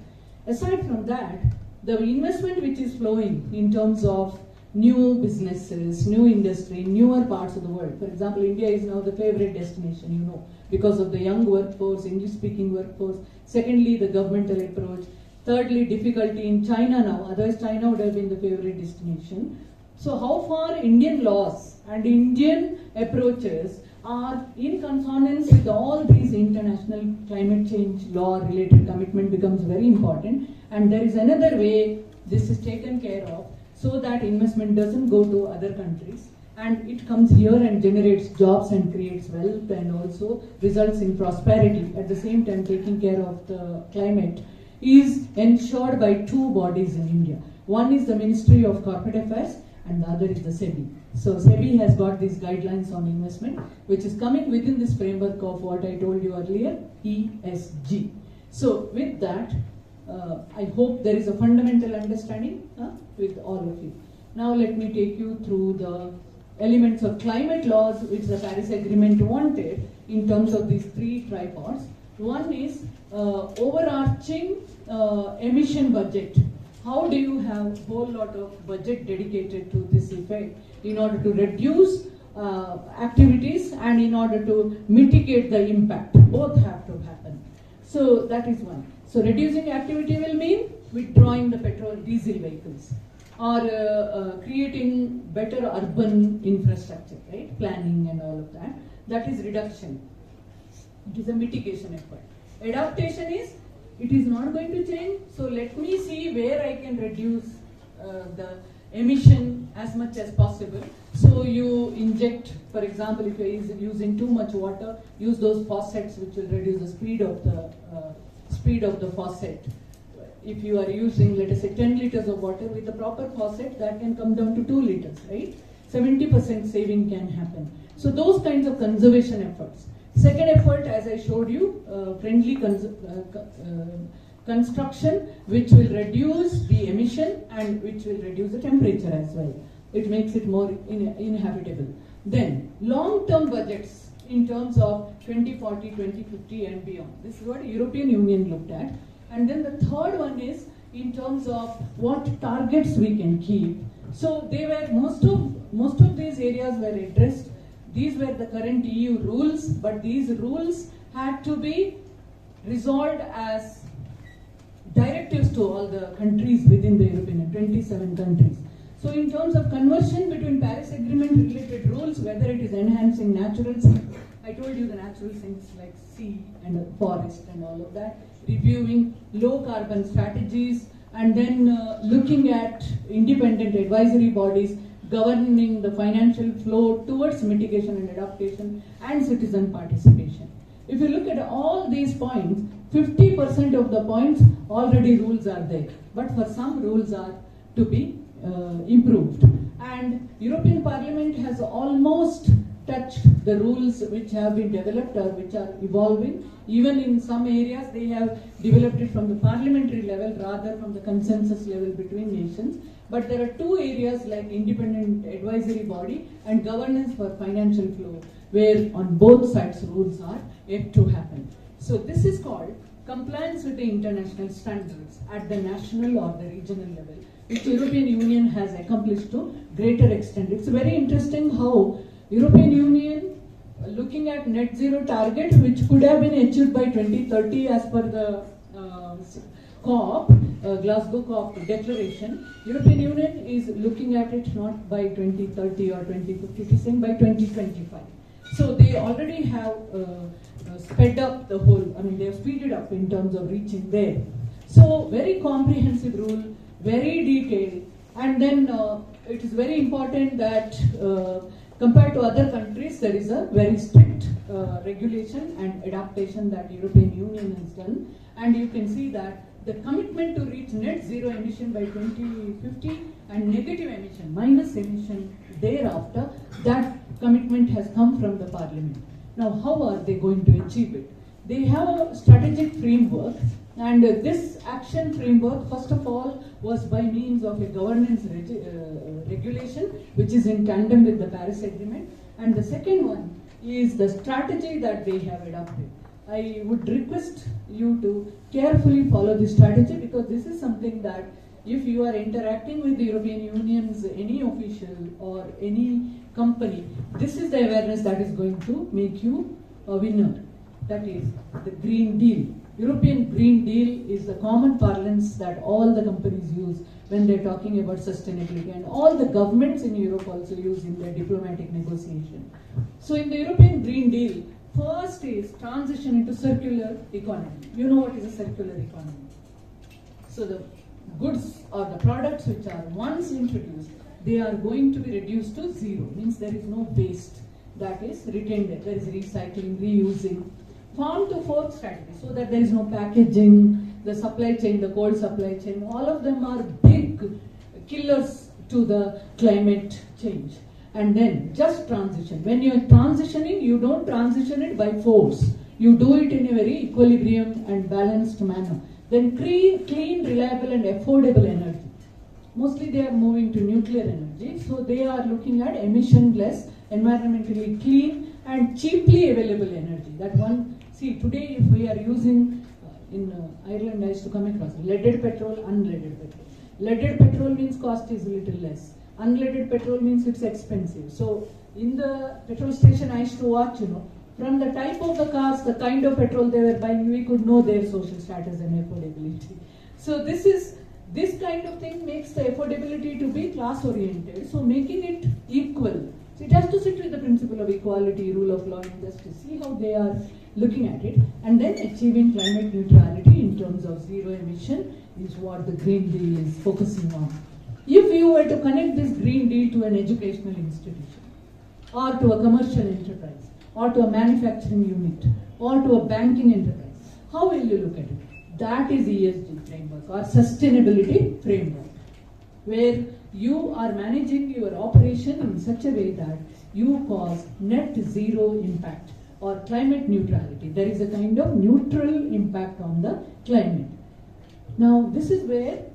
Aside from that, the investment which is flowing in terms of new businesses, new industry, newer parts of the world. For example, India is now the favorite destination, you know, because of the young workforce, English-speaking workforce. Secondly, the governmental approach. Thirdly, difficulty in China now. Otherwise, China would have been the favorite destination. So how far Indian laws and Indian approaches are in consonance with all these international climate change law-related commitment becomes very important. And there is another way this is taken care of, so that investment doesn't go to other countries and it comes here and generates jobs and creates wealth and also results in prosperity. At the same time, taking care of the climate is ensured by two bodies in India. One is the Ministry of Corporate Affairs and the other is the SEBI. So SEBI has got these guidelines on investment, which is coming within this framework of what I told you earlier, ESG. So with that, I hope there is a fundamental understanding with all of you. Now let me take you through the elements of climate laws which the Paris Agreement wanted in terms of these three tripods. One is overarching emission budget. How do you have a whole lot of budget dedicated to this effect in order to reduce activities and in order to mitigate the impact? Both have to happen. So that is one. So reducing activity will mean withdrawing the petrol diesel vehicles or creating better urban infrastructure, right? Planning and all of that. That is reduction. It is a mitigation effort. Adaptation is, it is not going to change, so let me see where I can reduce the emission as much as possible. So you inject, for example, if you are using too much water, use those faucets which will reduce the speed of the faucet. If you are using, let us say, 10 liters of water with the proper faucet, that can come down to 2 liters, right? 70% saving can happen. So those kinds of conservation efforts. Second effort, as I showed you, friendly construction, which will reduce the emission and which will reduce the temperature as well. It makes it more inhabitable. Then, long-term budgets in terms of 2040, 2050 and beyond. This is what European Union looked at. And then the third one is in terms of what targets we can keep. So they were, most of these areas were addressed. These were the current EU rules, but these rules had to be resolved as directives to all the countries within the European Union, 27 countries. So in terms of conversion between Paris Agreement related rules, whether it is enhancing natural things, I told you the natural things like sea and forest and all of that, reviewing low carbon strategies, and then looking at independent advisory bodies governing the financial flow towards mitigation and adaptation and citizen participation. If you look at all these points, 50% of the points already rules are there, but for some rules are to be improved. And European Parliament has almost touched the rules which have been developed or which are evolving. Even in some areas they have developed it from the parliamentary level rather from the consensus level between nations. But there are two areas like independent advisory body and governance for financial flow, where on both sides rules are yet to happen. So this is called compliance with the international standards at the national or the regional level, which European Union has accomplished to greater extent. It's very interesting how European Union looking at net zero target, which could have been achieved by 2030 as per the COP, Glasgow COP declaration. European Union is looking at it not by 2030 or 2050, it is saying by 2025. So they already have sped up the whole, they have speeded up in terms of reaching there. So very comprehensive rule, very detailed, and then it is very important that compared to other countries, there is a very strict regulation and adaptation that European Union has done. And you can see that the commitment to reach net zero emission by 2050 and negative emission, minus emission thereafter, that commitment has come from the Parliament. Now, how are they going to achieve it? They have a strategic framework, and this action framework, first of all, was by means of a governance regulation, which is in tandem with the Paris Agreement. And the second one is the strategy that they have adopted. I would request you to carefully follow this strategy, because this is something that if you are interacting with the European Union's any official or any company, this is the awareness that is going to make you a winner. That is the Green Deal. European Green Deal is the common parlance that all the companies use when they're talking about sustainability, and all the governments in Europe also use in their diplomatic negotiation. So in the European Green Deal, first is transition into circular economy. You know what is a circular economy? So the goods or the products which are once introduced, they are going to be reduced to zero, means there is no waste that is retained there. There is recycling, reusing. Farm to fork strategy, so that there is no packaging, the supply chain, the cold supply chain, all of them are big killers to the climate change. And then just transition. When you are transitioning, you don't transition it by force. You do it in a very equilibrium and balanced manner. Then clean, reliable and affordable energy. Mostly they are moving to nuclear energy, so they are looking at emission-less, environmentally clean and cheaply available energy. That one, see, today if we are using, in Ireland I used to come across, leaded petrol, unleaded petrol. Leaded petrol means cost is a little less. Unleaded petrol means it's expensive. So in the petrol station I used to watch, from the type of the cars, the kind of petrol they were buying, we could know their social status and affordability. So this kind of thing makes the affordability to be class oriented. So making it equal. So it has to sit with the principle of equality, rule of law and justice. See how they are looking at it. And then achieving climate neutrality in terms of zero emission is what the Green Deal is focusing on. If you were to connect this Green Deal to an educational institution, or to a commercial enterprise, or to a manufacturing unit, or to a banking enterprise, how will you look at it? That is ESG framework or sustainability framework, where you are managing your operation in such a way that you cause net zero impact or climate neutrality. There is a kind of neutral impact on the climate. Now, this is where,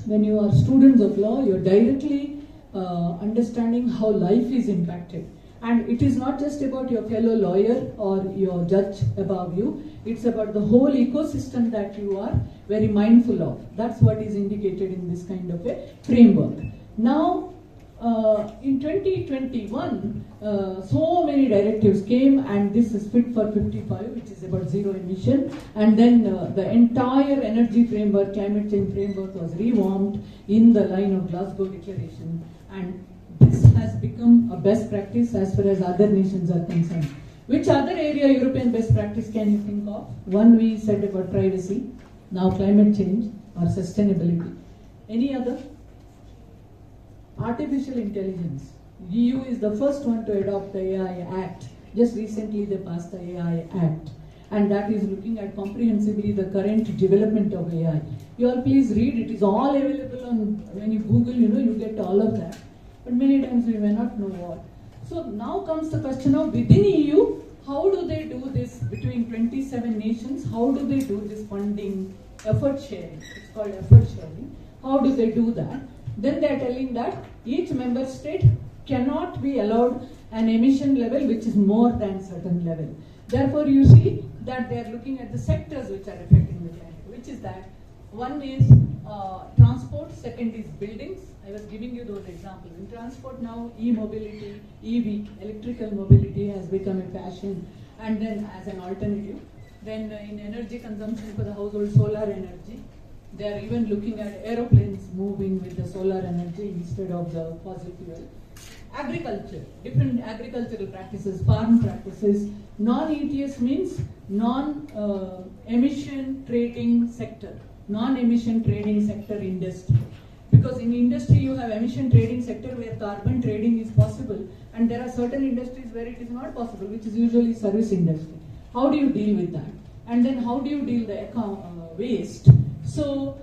when you are students of law, you are directly understanding how life is impacted. And it is not just about your fellow lawyer or your judge above you, it's about the whole ecosystem that you are very mindful of. That's what is indicated in this kind of a framework. Now, in 2021, so many directives came, and this is Fit for 55, which is about zero emission, and then the entire energy framework, climate change framework was revamped in the line of Glasgow Declaration, and this has become a best practice as far as other nations are concerned. Which other area European best practice can you think of? One we said about privacy, now climate change or sustainability. Any other? Artificial intelligence. EU is the first one to adopt the AI Act Just recently they passed the AI Act, and that is looking at comprehensively the current development of AI. You all please read, it is all available on, when you Google, you get all of that. But many times we may not know all. So now comes the question of within EU, how do they do this between 27 nations? How do they do this funding, effort sharing? It's called effort sharing. How do they do that? Then they are telling that each member state cannot be allowed an emission level which is more than certain level. Therefore, you see that they are looking at the sectors which are affecting the climate, which is that one is transport, second is buildings. I was giving you those examples. In transport now, e-mobility, EV, electrical mobility has become a fashion, and then as an alternative. Then in energy consumption for the household, solar energy. They are even looking at aeroplanes moving with the solar energy instead of the fossil fuel. Agriculture, different agricultural practices, farm practices. Non-ETS means non-emission trading sector. Non-emission trading sector industry. Because in industry you have emission trading sector where carbon trading is possible, and there are certain industries where it is not possible, which is usually service industry. How do you deal with that? And then how do you deal the waste? So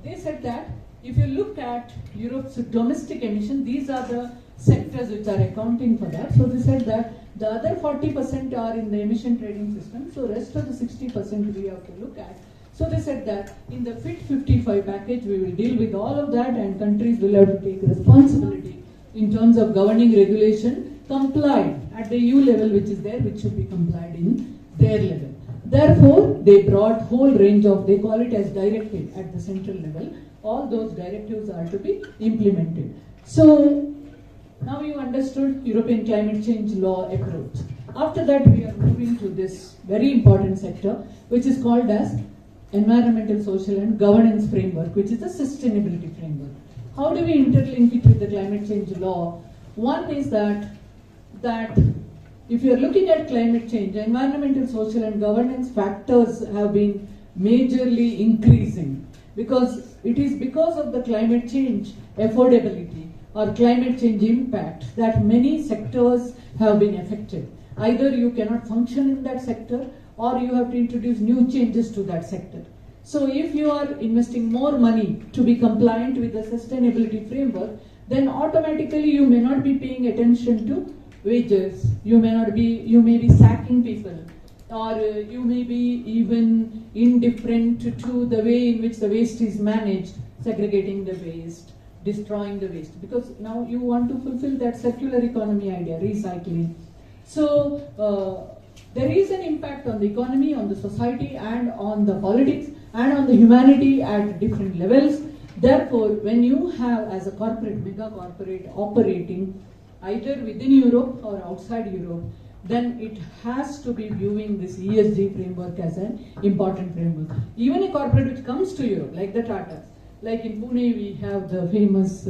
they said that if you look at Europe's domestic emission, these are the sectors which are accounting for that. So they said that the other 40% are in the emission trading system, so rest of the 60% we have to look at. So they said that in the Fit 55 package we will deal with all of that, and countries will have to take responsibility in terms of governing regulation complied at the EU level, which is there, which should be complied in their level. Therefore, they brought whole range of, they call it as directive at the central level. All those directives are to be implemented. So now you understood European climate change law approach. After that, we are moving to this very important sector, which is called as environmental, social and governance framework, which is the sustainability framework. How do we interlink it with the climate change law? One is that if you are looking at climate change, environmental, social and governance factors have been majorly increasing, because it is because of the climate change affordability or climate change impact that many sectors have been affected. Either you cannot function in that sector, or you have to introduce new changes to that sector. So if you are investing more money to be compliant with the sustainability framework, then automatically you may not be paying attention to wages, you may be sacking people, or you may be even indifferent to the way in which the waste is managed, segregating the waste, destroying the waste, because now you want to fulfill that circular economy idea, recycling. So there is an impact on the economy, on the society and on the politics and on the humanity at different levels. Therefore, when you have as a corporate, mega corporate operating either within Europe or outside Europe, then it has to be viewing this ESG framework as an important framework. Even a corporate which comes to Europe, like the Tata, like in Pune we have the famous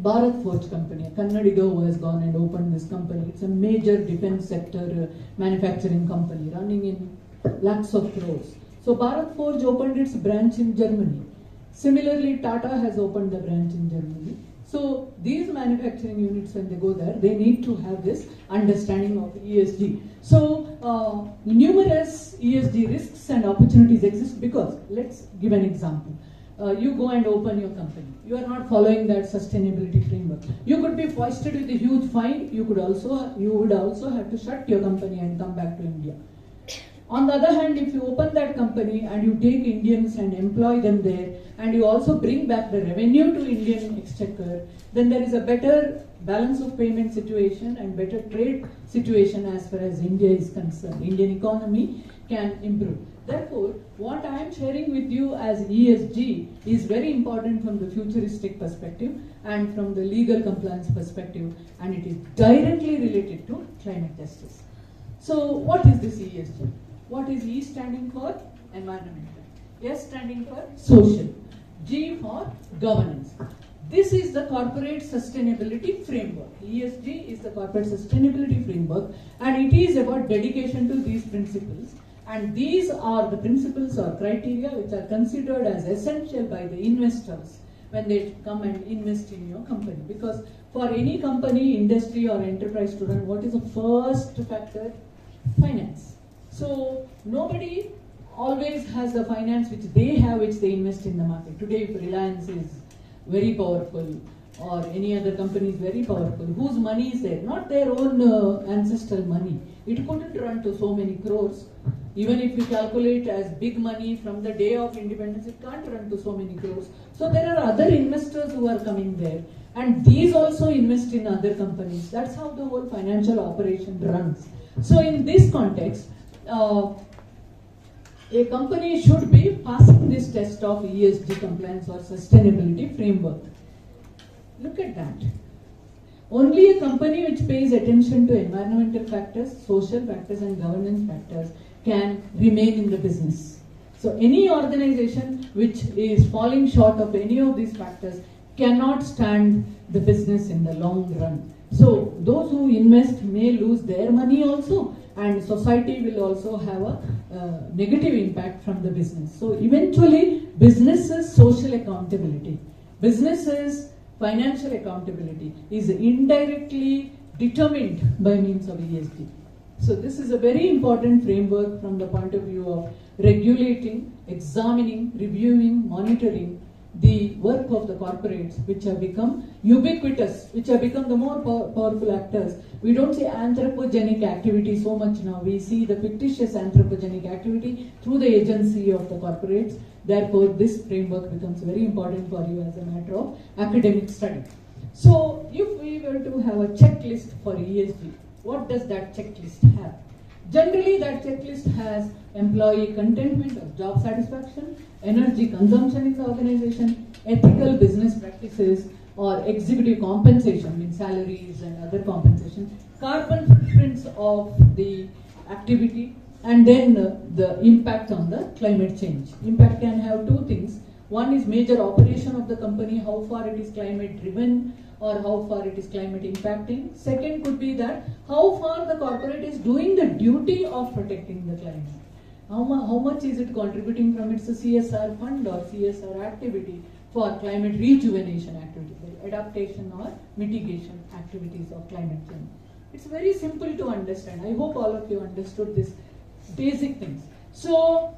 Bharat Forge company. A Kannadiga who has gone and opened this company. It's a major defense sector manufacturing company running in lakhs of crores. So Bharat Forge opened its branch in Germany. Similarly, Tata has opened the branch in Germany. So these manufacturing units, when they go there, they need to have this understanding of ESG. So numerous ESG risks and opportunities exist, because let's give an example. You go and open your company. You are not following that sustainability framework. You could be foisted with a huge fine. You would also have to shut your company and come back to India. On the other hand, if you open that company and you take Indians and employ them there, and you also bring back the revenue to Indian exchequer, then there is a better balance of payment situation and better trade situation as far as India is concerned. Indian economy can improve. Therefore, what I am sharing with you as ESG is very important from the futuristic perspective and from the legal compliance perspective, and it is directly related to climate justice. So what is this ESG? What is E standing for? Environmental. S standing for social. G for governance. This is the corporate sustainability framework. ESG is the corporate sustainability framework, and it is about dedication to these principles. And these are the principles or criteria which are considered as essential by the investors when they come and invest in your company. Because for any company, industry or enterprise to run, what is the first factor? Finance. So nobody always has the finance which they have, which they invest in the market. Today, if Reliance is very powerful or any other company is very powerful, whose money is there? Not their own ancestral money. It couldn't run to so many crores. Even if you calculate as big money from the day of independence, it can't run to so many crores. So there are other investors who are coming there, and these also invest in other companies. That's how the whole financial operation runs. So in this context, a company should be passing this test of ESG compliance or sustainability framework. Look at that. Only a company which pays attention to environmental factors, social factors and governance factors can remain in the business. So any organization which is falling short of any of these factors cannot stand the business in the long run. So those who invest may lose their money also, and society will also have a negative impact from the business. So eventually, businesses' social accountability, businesses' financial accountability is indirectly determined by means of ESG. So this is a very important framework from the point of view of regulating, examining, reviewing, monitoring the work of the corporates, which have become ubiquitous, which have become the more powerful actors. We don't see anthropogenic activity so much now. We see the fictitious anthropogenic activity through the agency of the corporates. Therefore, this framework becomes very important for you as a matter of academic study. So, if we were to have a checklist for ESG, what does that checklist have? Generally, that checklist has employee contentment or job satisfaction, energy consumption in the organization, ethical business practices or executive compensation, means salaries and other compensation, carbon footprints of the activity, and then the impact on the climate change. Impact can have two things. One is major operation of the company, how far it is climate driven or how far it is climate impacting. Second could be that how far the corporate is doing the duty of protecting the climate. How much is it contributing from its CSR fund or CSR activity for climate rejuvenation activities, like adaptation or mitigation activities of climate change. It's very simple to understand. I hope all of you understood this basic things. So,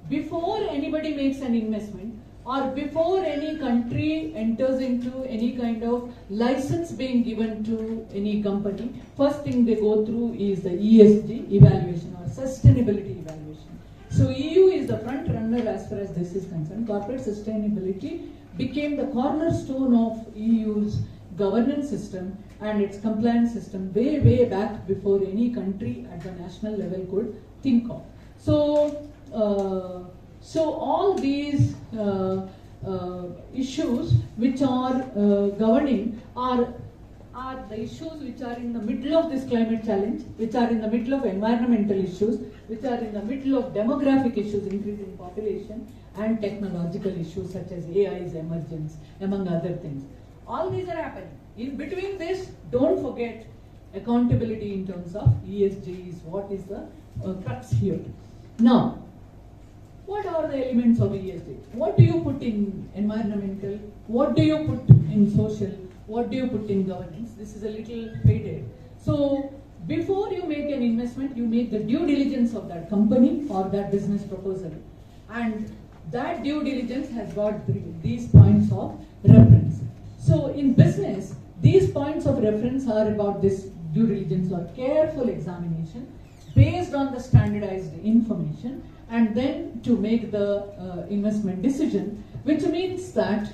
before anybody makes an investment or before any country enters into any kind of license being given to any company, first thing they go through is the ESG evaluation or sustainability evaluation. So EU is the front runner as far as this is concerned. Corporate sustainability became the cornerstone of EU's governance system and its compliance system way back before any country at the national level could think of. So, all these issues which are governing are the issues which are in the middle of this climate challenge, which are in the middle of environmental issues, which are in the middle of demographic issues, increasing population, and technological issues such as AI's emergence, among other things. All these are happening. In between this, don't forget accountability in terms of ESG is what is the crux here. Now, what are the elements of ESG? What do you put in environmental? What do you put in social? What do you put in governance? This is a little faded. So, before you make an investment, you make the due diligence of that company or that business proposal. And that due diligence has got these points of reference. So, in business, these points of reference are about this due diligence or careful examination based on the standardized information, and then to make the investment decision, which means that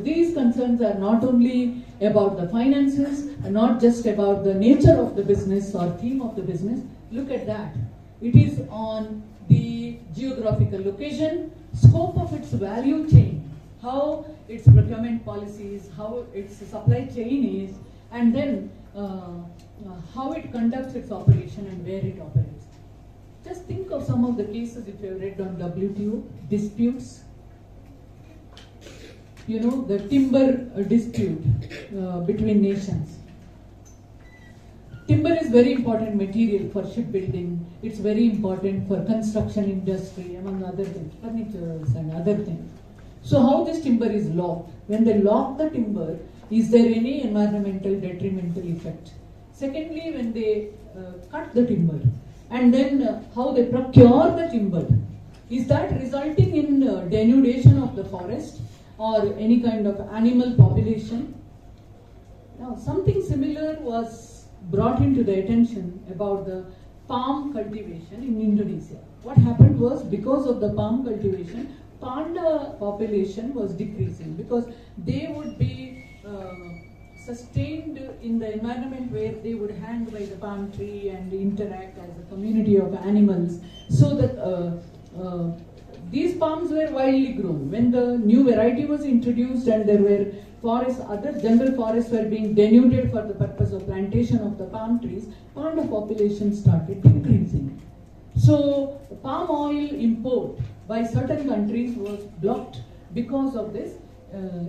these concerns are not only about the finances, not just about the nature of the business or theme of the business. Look at that. It is on the geographical location, scope of its value chain, how its procurement policies, how its supply chain is, and then how it conducts its operation and where it operates. Just think of some of the cases if you have read on WTO disputes. You know, the timber dispute between nations. Timber is very important material for shipbuilding. It's very important for construction industry, among other things, furnitures and other things. So how this timber is locked? When they lock the timber, is there any environmental detrimental effect? Secondly, when they cut the timber, and then how they procure the timber, is that resulting in denudation of the forest or any kind of animal population? Now, something similar was brought into the attention about the palm cultivation in Indonesia. What happened was, because of the palm cultivation, panda population was decreasing because they would be sustained in the environment where they would hang by the palm tree and interact as a community of animals. So that these palms were widely grown. When the new variety was introduced and there were forests, other jungle forests were being denuded for the purpose of plantation of the palm trees, panda population started decreasing. So palm oil import by certain countries was blocked because of this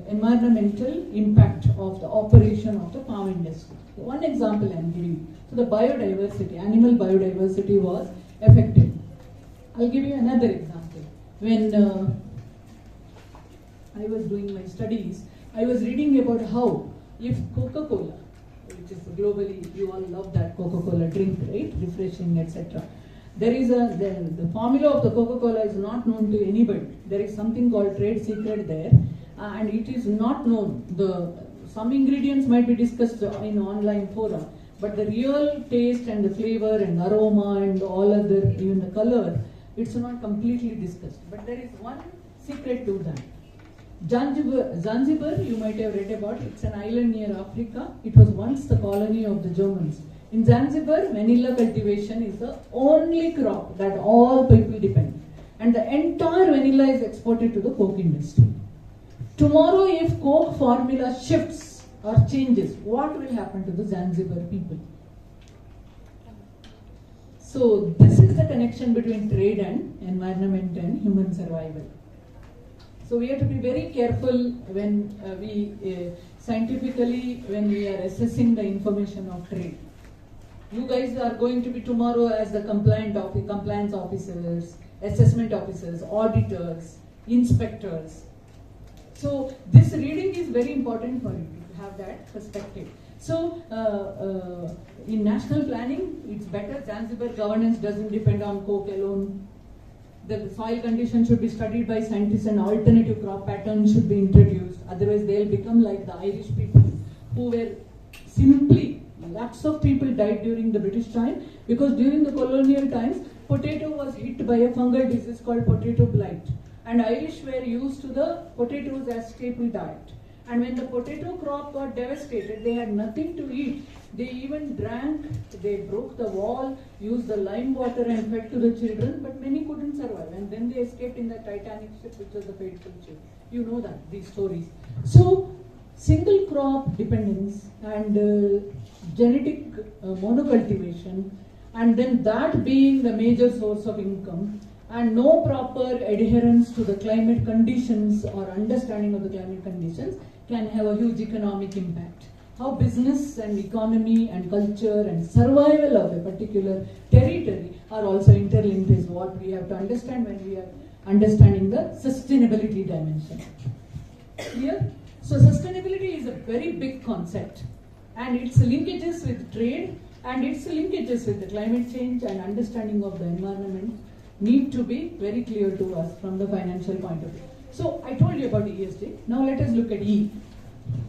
environmental impact of the operation of the palm industry. One example I am giving you. So the biodiversity, animal biodiversity was affected. I'll give you another example. When I was doing my studies, I was reading about how if Coca-Cola, which is globally, you all love that Coca-Cola drink, right? Refreshing, etc. There is the formula of the Coca-Cola is not known to anybody. There is something called trade secret there, and it is not known. Some ingredients might be discussed in online fora, but the real taste and the flavor and aroma and all other, even the color, it's not completely discussed. But there is one secret to that. Zanzibar, you might have read about, it's an island near Africa. It was once the colony of the Germans. In Zanzibar, vanilla cultivation is the only crop that all people depend. And the entire vanilla is exported to the Coke industry. Tomorrow, if Coke formula shifts or changes, what will happen to the Zanzibar people? So this is the connection between trade and environment and human survival. So we have to be very careful when scientifically, when we are assessing the information of trade. You guys are going to be tomorrow as the compliance officers, assessment officers, auditors, inspectors. So this reading is very important for you to have that perspective. So in national planning, it's better. Zanzibar governance doesn't depend on Coke alone. The soil conditions should be studied by scientists and alternative crop patterns should be introduced. Otherwise, they'll become like the Irish people who were simply, lots of people died during the British time because during the colonial times, potato was hit by a fungal disease called potato blight. And Irish were used to the potatoes as staple diet. And when the potato crop got devastated, they had nothing to eat. They even drank, they broke the wall, used the lime water and fed to the children, but many couldn't survive. And then they escaped in the Titanic ship, which was the fateful ship. You know that, these stories. So, single crop dependence and genetic monocultivation, and then that being the major source of income, and no proper adherence to the climate conditions or understanding of the climate conditions can have a huge economic impact. How business and economy and culture and survival of a particular territory are also interlinked is what we have to understand when we are understanding the sustainability dimension. Clear? So sustainability is a very big concept, and its linkages with trade and its linkages with the climate change and understanding of the environment need to be very clear to us from the financial point of view. So I told you about ESG. Now let us look at E.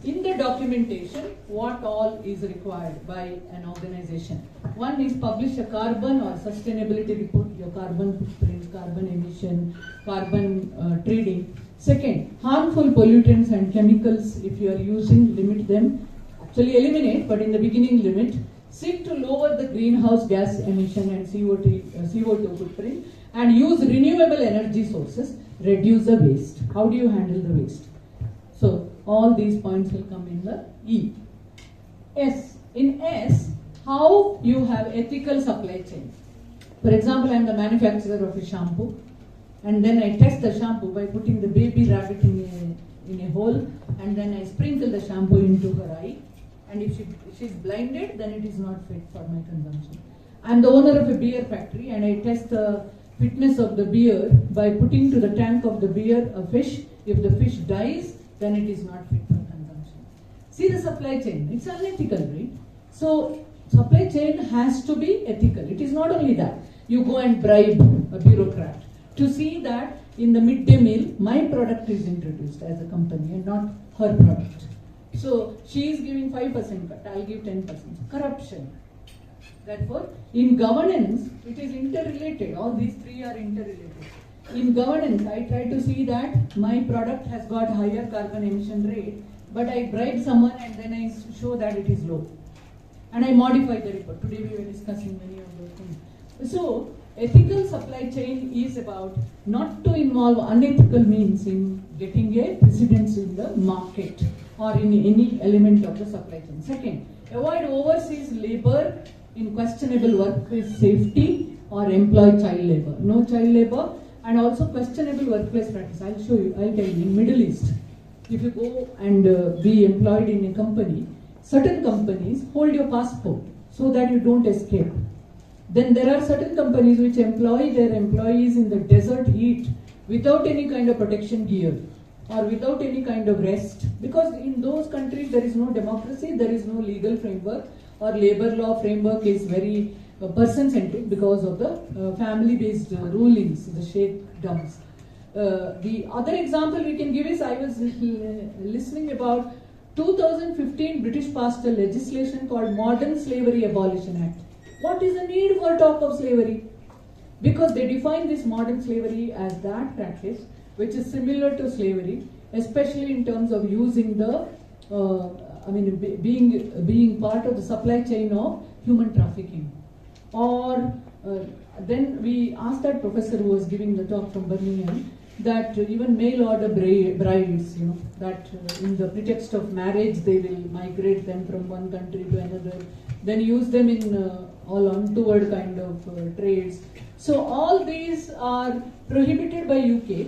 In the documentation, what all is required by an organization? One is publish a carbon or sustainability report, your carbon footprint, carbon emission, carbon trading. Second, harmful pollutants and chemicals, if you are using, limit them. Actually eliminate, but in the beginning limit. Seek to lower the greenhouse gas emission and CO2 footprint, and use renewable energy sources, reduce the waste. How do you handle the waste? So all these points will come in the E. S. In S, how you have ethical supply chain. For example, I am the manufacturer of a shampoo, and then I test the shampoo by putting the baby rabbit in a hole, and then I sprinkle the shampoo into her eye. And if she's blinded, then it is not fit for my consumption. I am the owner of a beer factory, and I test the fitness of the beer by putting to the tank of the beer a fish If the fish dies, then it is not fit for consumption. See the supply chain, it's unethical, right? So supply chain has to be ethical. It is not only that. You go and bribe a bureaucrat to see that in the midday meal, my product is introduced as a company and not her product. So she is giving 5% cut, I'll give 10%. Corruption. Therefore, in governance, it is interrelated. All these three are interrelated. In governance, I try to see that my product has got higher carbon emission rate, but I bribe someone and then I show that it is low. And I modify the report. Today we were discussing many of those things. So, ethical supply chain is about not to involve unethical means in getting a precedence in the market or in any element of the supply chain. Second, avoid overseas labor in questionable workplace safety or employ child labor. No child labor, and also questionable workplace practice. I'll show you, I'll tell you. In Middle East, if you go and be employed in a company, certain companies hold your passport so that you don't escape. Then there are certain companies which employ their employees in the desert heat without any kind of protection gear or without any kind of rest, because in those countries there is no democracy, there is no legal framework, or labor law framework is very person-centric because of the family-based rulings, the sheikdoms. The other example we can give is, I was listening about 2015 British passed a legislation called Modern Slavery Abolition Act. What is the need for talk of slavery? Because they define this modern slavery as that practice which is similar to slavery, especially in terms of using the, being part of the supply chain of human trafficking. Or then we asked that professor who was giving the talk from Birmingham that even mail order brides, that in the pretext of marriage they will migrate them from one country to another, then use them in all untoward kind of trades. So all these are prohibited by UK,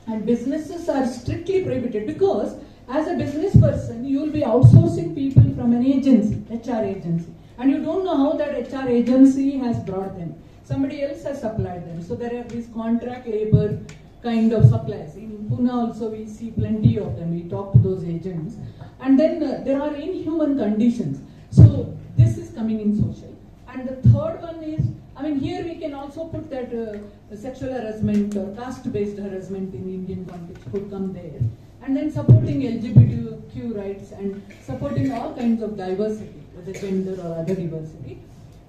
and businesses are strictly prohibited, because as a business person you will be outsourcing people from an agency, HR agency, and you don't know how that HR agency has brought them. Somebody else has supplied them. So there are these contract labor kind of supplies. In Pune also we see plenty of them. We talk to those agents. And then there are inhuman conditions. So this is coming in social. And the third one is, here we can also put that sexual harassment or caste-based harassment in the Indian context could come there. And then supporting LGBTQ rights and supporting all kinds of diversity, whether gender or other diversity.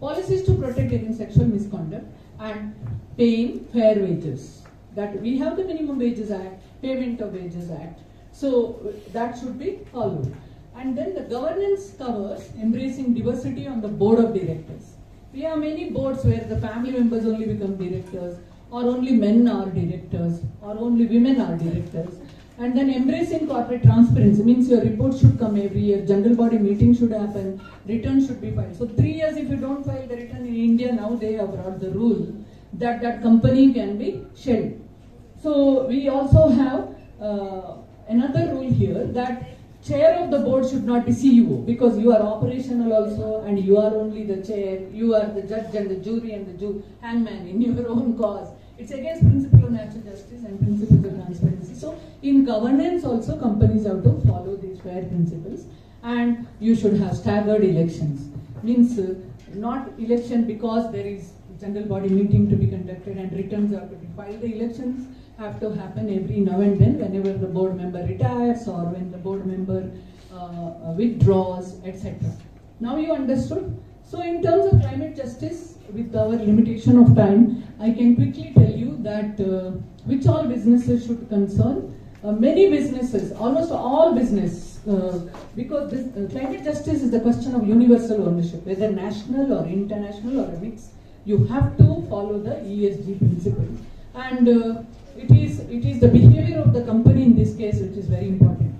Policies to protect against sexual misconduct and paying fair wages. That we have the Minimum Wages Act, Payment of Wages Act. So that should be followed. And then the governance covers embracing diversity on the board of directors. We have many boards where the family members only become directors, or only men are directors, or only women are directors. And then embracing corporate transparency means your report should come every year, general body meeting should happen, return should be filed. So 3 years if you don't file the return in India, now they have brought the rule that that company can be shelved. So we also have another rule here that chair of the board should not be CEO, because you are operational also and you are only the chair, you are the judge and the jury and the hangman in your own cause. It's against principle of natural justice and principles of transparency. So in governance also companies have to follow these fair principles, and you should have staggered elections. Means not election because there is general body meeting to be conducted and returns are to be filed. The elections have to happen every now and then, whenever the board member retires or when the board member withdraws, etc. Now you understood? So in terms of climate justice, with our limitation of time, I can quickly tell you that which all businesses should concern. Many businesses, almost all business, because climate justice is the question of universal ownership, whether national or international or a mix. You have to follow the ESG principle, and it is the behavior of the company in this case which is very important.